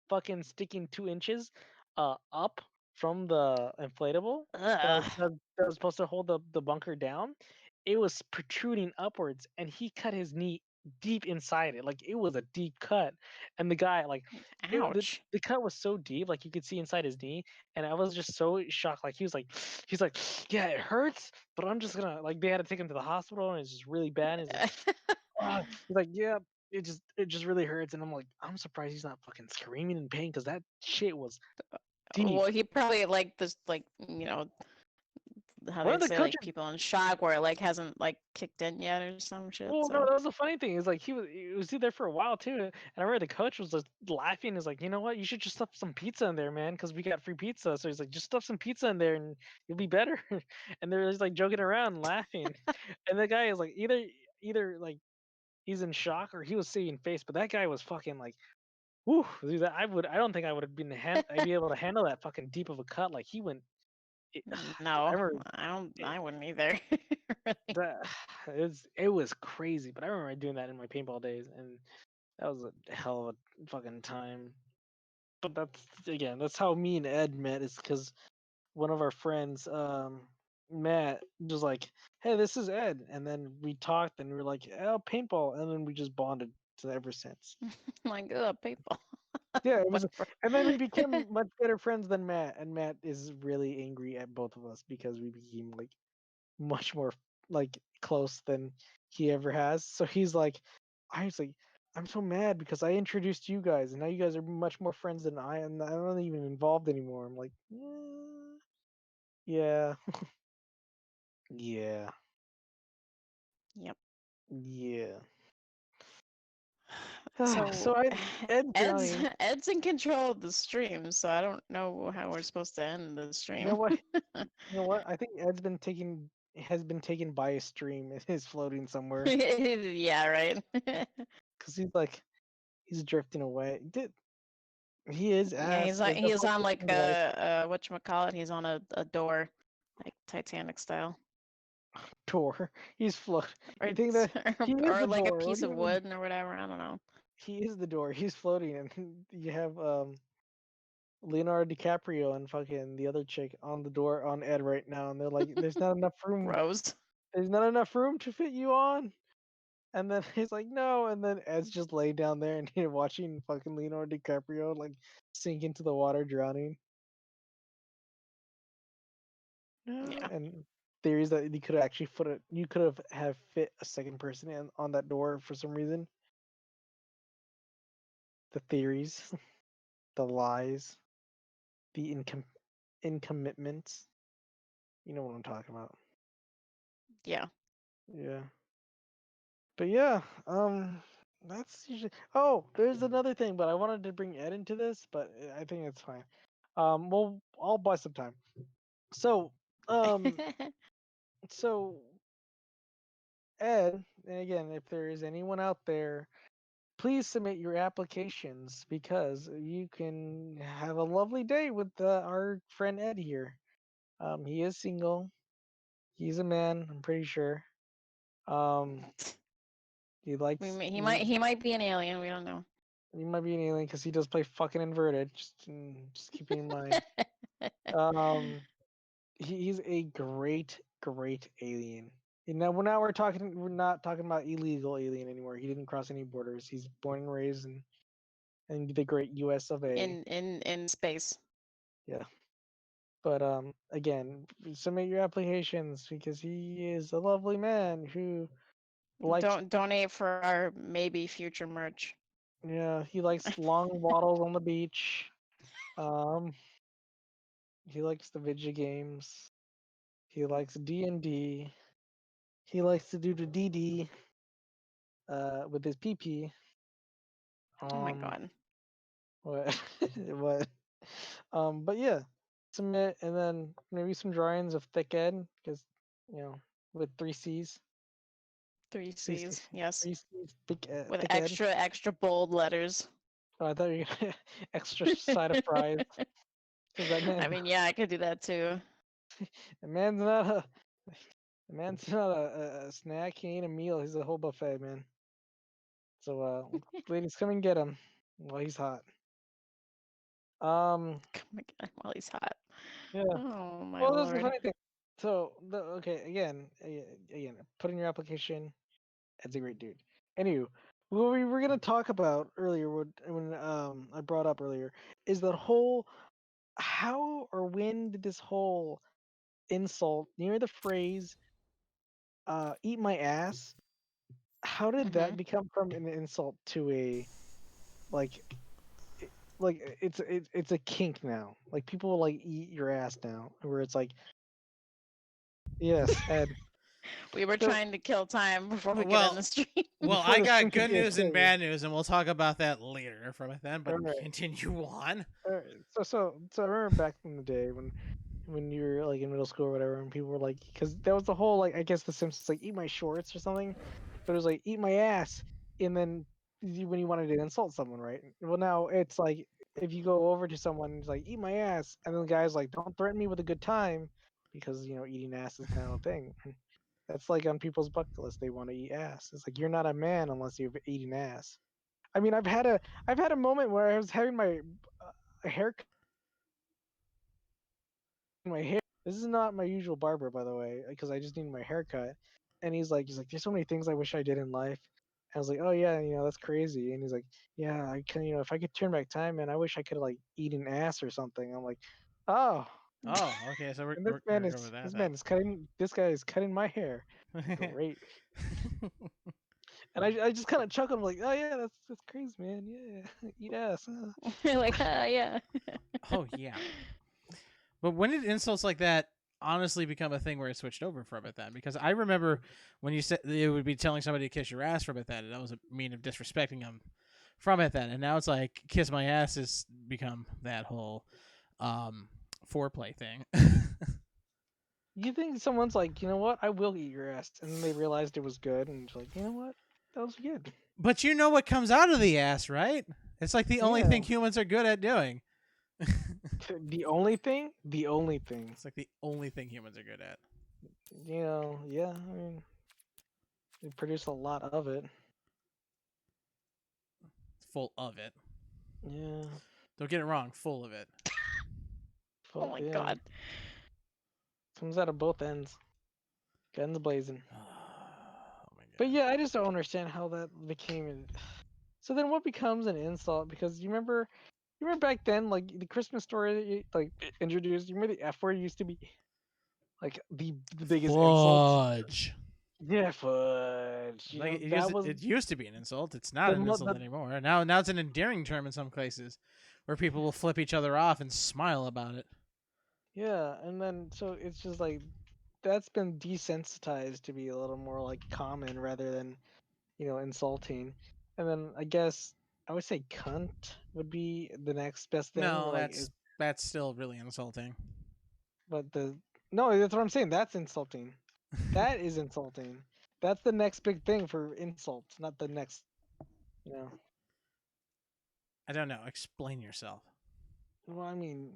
S1: fucking sticking 2 inches up from the inflatable
S3: Ugh.
S1: that was supposed to hold the bunker down. It was protruding upwards, and he cut his knee deep inside it. Like it was a deep cut, and the guy like
S3: Ouch.
S1: the cut was so deep, like you could see inside his knee, and I was just so shocked. Like he's like, yeah, it hurts, but I'm just gonna like they had to take him to the hospital, and it's just really bad. And he's like, "Ah," he's like, yeah, it just really hurts, and I'm like, I'm surprised he's not fucking screaming in pain because that shit was deep.
S3: Well, he probably like this, like how
S1: One
S3: they
S1: of the
S3: say like
S1: coaches.
S3: people in shock where it like hasn't like kicked in yet or some shit.
S1: Well, no,
S3: So
S1: that was the funny thing. Is like he was there for a while too, and I remember the coach was just laughing. He's like, you know what, you should just stuff some pizza in there, man, because we got free pizza. So he's like, just stuff some pizza in there, and you'll be better. And they're just like joking around, and laughing. And the guy is like, either like he's in shock or he was seeing face, but that guy was fucking like, whew, dude, I don't think I would have I'd be able to handle that fucking deep of a cut. Like he went. I
S3: no,
S1: remember
S3: I don't. I wouldn't either. Really.
S1: that it was crazy, but I remember doing that in my paintball days, and that was a hell of a fucking time. But that's how me and Ed met. Is because one of our friends, Matt, was like, "Hey, this is Ed," and then we talked, and we were like, "Oh, paintball," and then we just bonded ever since.
S3: Like, people.
S1: Yeah, it was,
S3: Whatever.
S1: and then we became much better friends than Matt, and Matt is really angry at both of us because we became like much more like close than he ever has. So I was like, I'm so mad because I introduced you guys, and now you guys are much more friends than I am. I'm not even involved anymore. I'm like, yeah, yeah,
S3: Yep.
S1: yeah.
S3: So
S1: So Ed
S3: Ed's
S1: drowning.
S3: Ed's in control of the stream, so I don't know how we're supposed to end the
S1: You
S3: stream.
S1: know what? You know what? I think Ed's been taken has been taken by a stream and is floating somewhere
S3: Yeah, right.
S1: because he's drifting away. He is
S3: Yeah,
S1: ass.
S3: he is on like
S1: Device.
S3: whatchamacallit, he's on a door, like Titanic style.
S1: Door. He's float.
S3: Or
S1: You think that he is
S3: or
S1: the
S3: like a
S1: door? What
S3: piece
S1: do
S3: of
S1: you mean?
S3: wood or whatever, I don't know.
S1: He is the door. He's floating, and you have Leonardo DiCaprio and fucking the other chick on the door on Ed right now, and they're like, "There's not enough room.
S3: Rose.
S1: There's not enough room to fit you on." And then he's like, "No," and then Ed's just laid down there and you're watching fucking Leonardo DiCaprio like sink into the water, drowning.
S3: Yeah.
S1: And theories that you could actually you could have fit a second person in on that door for some reason. The theories. the lies, the incommitments. You know what I'm talking about.
S3: Yeah.
S1: Yeah. But yeah, that's usually. Oh, there's another thing, but I wanted to bring Ed into this, but I think it's fine. Well, I'll buy some time. So, um, so Ed, and again, if there is anyone out there, please submit your applications because you can have a lovely day with our friend Ed here. He is single. He's a man. I'm pretty sure. Um, he likes.
S3: he might be an alien. We don't know.
S1: He might be an alien because he does play fucking inverted. Just keeping in mind. Um, he's a great alien. And now we're talking. We're not talking about illegal alien anymore. He didn't cross any borders. He's born and raised in the great U.S. of A.
S3: In space.
S1: Yeah. But again, submit your applications because he is a lovely man who likes.
S3: Don't donate for our maybe future merch.
S1: Yeah, he likes long waddles on the beach. Um, he likes the video games. He likes D&D. He likes to do the DD with his PP.
S3: Oh my god.
S1: What? What? But yeah, submit and then maybe some drawings of Thick Ed because with 3 C's.
S3: 3 C's. Yes.
S1: 3 C's, big
S3: With
S1: Thick Ed.
S3: extra bold letters.
S1: Oh, I thought you were gonna extra side of fries. Cause that man,
S3: I mean, yeah, I could do that too.
S1: the man's not a, the man's not a snack. He ain't a meal. He's a whole buffet, man. So, ladies, come and get him while he's hot.
S3: Come again while he's hot.
S1: Yeah.
S3: Oh my
S1: Well, that's the
S3: lord.
S1: funny thing. So, okay, again, put in your application. Ed's a great dude. Anywho, what we were gonna talk about earlier, when I brought up earlier, is that whole how or when did this whole insult near the phrase "eat my ass"? How did that become from an insult to a like it's a kink now? Like people like eat your ass now, where it's like, yes, Ed.
S3: We were
S1: So-
S3: trying to kill time before we get
S2: Well,
S3: on the stream.
S2: Well,
S1: Before
S2: I
S1: the
S2: got
S1: stream
S2: good
S1: could get
S2: news and
S1: killed.
S2: bad news, and we'll talk about that later from it then. But
S1: Alright.
S2: continue on.
S1: Alright, so I remember back in the day when you were like in middle school or whatever, and people were like, because that was the whole like I guess the Simpsons like eat my shorts or something, but it was like eat my ass, and then when you wanted to insult someone, right? Well, now it's like if you go over to someone, it's like eat my ass, and then the guy's like, don't threaten me with a good time, because eating ass is now a thing. That's like on people's bucket list. They want to eat ass. It's like you're not a man unless you've eaten ass. I mean, I've had a moment where I was having my haircut. My hair. This is not my usual barber, by the way, because I just need my haircut. And he's like, there's so many things I wish I did in life. I was like, oh yeah, that's crazy. And he's like, yeah, I can, if I could turn back time, man, I wish I could like eat an ass or something. I'm like, oh.
S2: Oh, okay. So we're
S1: And this
S2: we're
S1: man
S2: gonna
S1: is
S2: go with that.
S1: this man is cutting. This guy is cutting my hair. Great. And I just kind of chuckled. I'm like, oh yeah, that's crazy, man. Yeah, eat ass.
S3: You're like, yeah.
S2: Oh yeah. But when did insults like that honestly become a thing where it switched over from it then? Because I remember when you said it would be telling somebody to kiss your ass from it then, and that was a mean of disrespecting them from it then. And now it's like kiss my ass has become that whole foreplay thing.
S1: You think someone's like, you know what? I will eat your ass, and then they realized it was good, and it's like, you know what? That was good.
S2: But you know what comes out of the ass, right? It's like the only
S1: Yeah.
S2: thing humans are good at doing.
S1: The only thing.
S2: It's like the only thing humans are good at.
S1: Yeah. I mean, they produce a lot of it.
S2: Full of it.
S1: Yeah.
S2: Don't get it wrong, full of it.
S3: Oh my
S1: yeah.
S3: god.
S1: Comes out of both ends. Guns blazing.
S2: Oh my god.
S1: But yeah, I just don't understand how that became. So then, what becomes an insult? Because you remember back then, like the Christmas story that you like introduced. You remember the F word used to be like the biggest insult.
S2: Fudge.
S1: Yeah, fudge.
S2: Like
S1: That was
S2: it used to be an insult. It's not
S1: the,
S2: an
S1: mo-
S2: insult
S1: the
S2: anymore. Now it's an endearing term in some places, where people will flip each other off and smile about it.
S1: yeah, and then so it's just like that's been desensitized to be a little more like common rather than insulting. And then I guess I would say cunt would be the next best thing.
S2: No,
S1: Like,
S2: that's still really insulting.
S1: but no, that's what I'm saying. That's insulting. That is insulting. That's the next big thing for insults, not the next. You know.
S2: I don't know. Explain yourself.
S1: Well, I mean,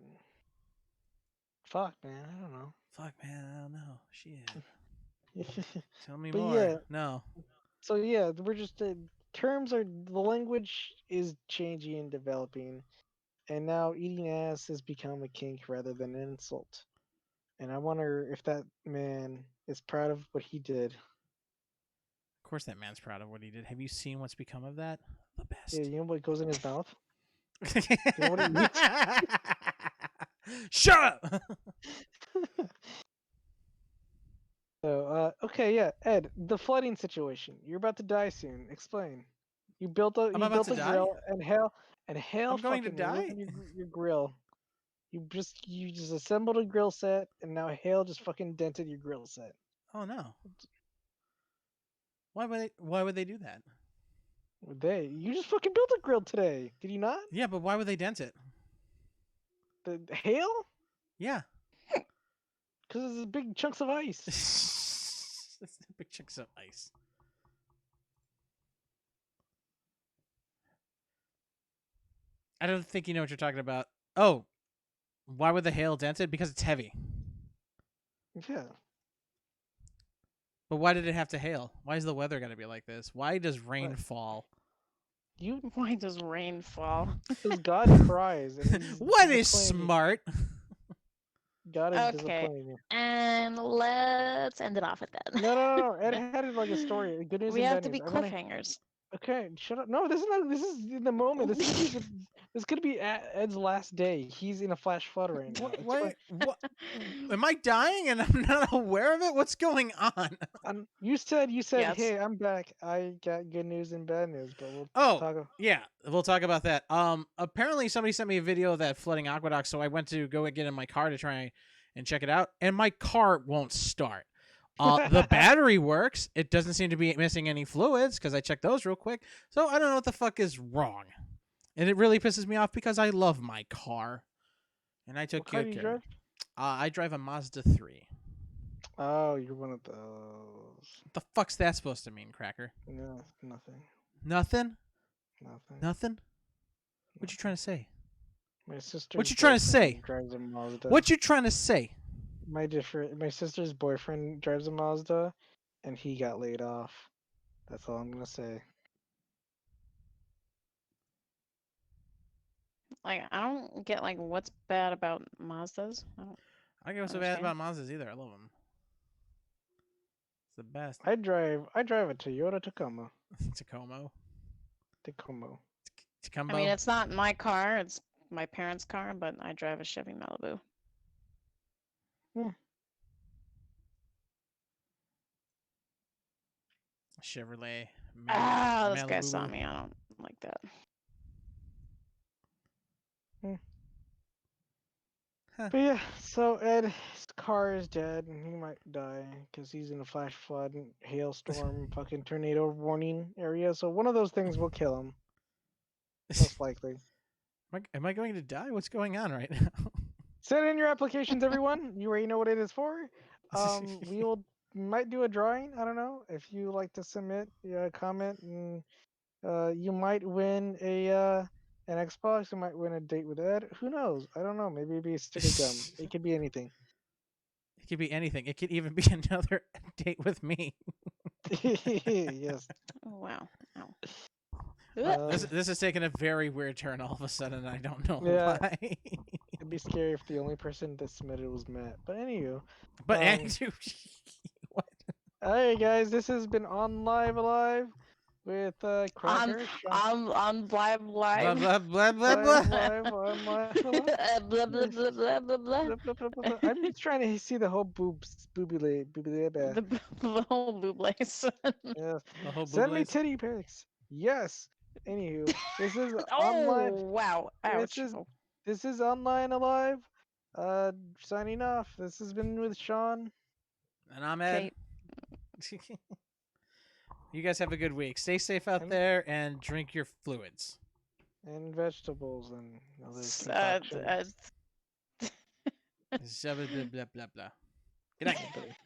S1: fuck, man. I don't know.
S2: Fuck, man. I don't know. Shit. Tell me
S1: But
S2: more.
S1: yeah,
S2: No.
S1: so yeah, we're just terms are the language is changing and developing, and now eating ass has become a kink rather than an insult. And I wonder if that man is proud of what he did.
S2: Of course, that man's proud of what he did. Have you seen what's become of that? The best.
S1: Yeah, you know what goes in his mouth?
S2: know
S1: what it
S2: Shut up.
S1: So, okay, yeah, Ed, the flooding situation. You're about to die soon. Explain. You built
S2: I'm about
S1: built
S2: to
S1: a
S2: die?
S1: grill, and hail
S2: I'm going to
S1: fucking
S2: die?
S1: ruined your grill. You just assembled a grill set, and now hail just fucking dented your grill set.
S2: Oh no. Why would they do that?
S1: You just fucking built a grill today, did you not?
S2: Yeah, but why would they dent it?
S1: The hail?
S2: Yeah.
S1: Because it's big chunks of ice.
S2: It's big chunks of ice. I don't think you know what you're talking about. Oh, why would the hail dent it? Because it's heavy.
S1: Yeah.
S2: But why did it have to hail? Why is the weather got to be like this? Why does rain
S1: What?
S2: fall?
S3: Why does rain fall?
S1: Because God cries. And he's
S2: What is
S1: disappointed.
S2: smart?
S1: God is
S3: Okay.
S1: disappointed. you.
S3: And let's end it off with that.
S1: No. Ed had it like a story. Good news
S3: We
S1: and
S3: have
S1: bad
S3: to be
S1: news. I wanna-
S3: cliffhangers.
S1: Okay, shut up. No, this is not. This is in the moment. This could be Ed's last day. He's in a flash flood right now. It's fine.
S2: What? Am I dying and I'm not aware of it? What's going on?
S1: You said,
S3: Yes.
S1: hey, I'm back. I got good news and bad news, but we'll
S2: Oh,
S1: talk.
S2: yeah, we'll talk about that. Apparently somebody sent me a video of that flooding aqueduct, so I went to go get in my car to try and check it out, and my car won't start. The battery works. It doesn't seem to be missing any fluids because I checked those real quick. So I don't know what the fuck is wrong. And it really pisses me off because I love my car. And I took
S1: What car do
S2: good
S1: you
S2: care.
S1: drive?
S2: I drive a Mazda 3.
S1: Oh, you're one of those.
S2: What the fuck's that supposed to mean, Cracker?
S1: No, nothing.
S2: Nothing?
S1: Nothing.
S2: Nothing? What you trying to say?
S1: My sister.
S2: What you trying to say?
S1: Drives a Mazda.
S2: What you trying to say?
S1: My sister's boyfriend drives a Mazda, and he got laid off. That's all I'm gonna say.
S3: Like, I don't get like what's bad about Mazdas. I don't
S2: I don't give a so bad
S3: understand.
S2: about Mazdas either. I love them. It's the best.
S1: I drive a Toyota Tacoma.
S2: Tacoma.
S1: Tacoma.
S2: Tacoma.
S3: I mean, it's not my car; it's my parents' car, but I drive a Chevy Malibu.
S2: Chevrolet.
S3: This guy saw
S2: Malibu.
S3: me. I don't like that.
S1: But yeah, so Ed's car is dead, and he might die because he's in a flash flood, hailstorm, fucking tornado warning area. So one of those things will kill him, most likely.
S2: Am I going to die? What's going on right now?
S1: Send in your applications, everyone. You already know what it is for. We might do a drawing. I don't know if you like to submit a comment, and you might win an Xbox. You might win a date with Ed. Who knows? I don't know. Maybe it'd be a stick of gum. It could be anything.
S2: It could be anything. It could even be another date with me.
S1: Yes.
S3: Oh, wow. Ow.
S2: This is taking a very weird turn all of a sudden. I don't know
S1: Yeah.
S2: why.
S1: It'd be scary if the only person that submitted was Matt. But anywho.
S2: But
S1: Um,
S2: what?
S1: Alright guys, this has been OnlineAlive. with
S3: On
S1: Cracker.
S3: on Live
S2: Blah
S3: Live.
S2: blah blah blah
S1: Live,
S2: blah.
S1: live, online.
S3: Blah, blah, blah, blah, blah, blah.
S1: I'm just trying to see the whole booby
S3: The whole booblace.
S1: Yes.
S2: The whole
S1: Send me
S2: booblace.
S1: titty pics. Yes. Anywho, this is
S3: Oh
S1: online.
S3: wow! Ouch!
S1: This is OnlineAlive. Signing off. This has been with Sean.
S2: And I'm Ed.
S3: Okay.
S2: You guys have a good week. Stay safe out
S1: And-
S2: there and drink your fluids.
S1: And vegetables and other
S3: Uh,
S1: concoctions.
S3: uh,
S2: Blah blah blah blah blah. Good night.
S1: Bye.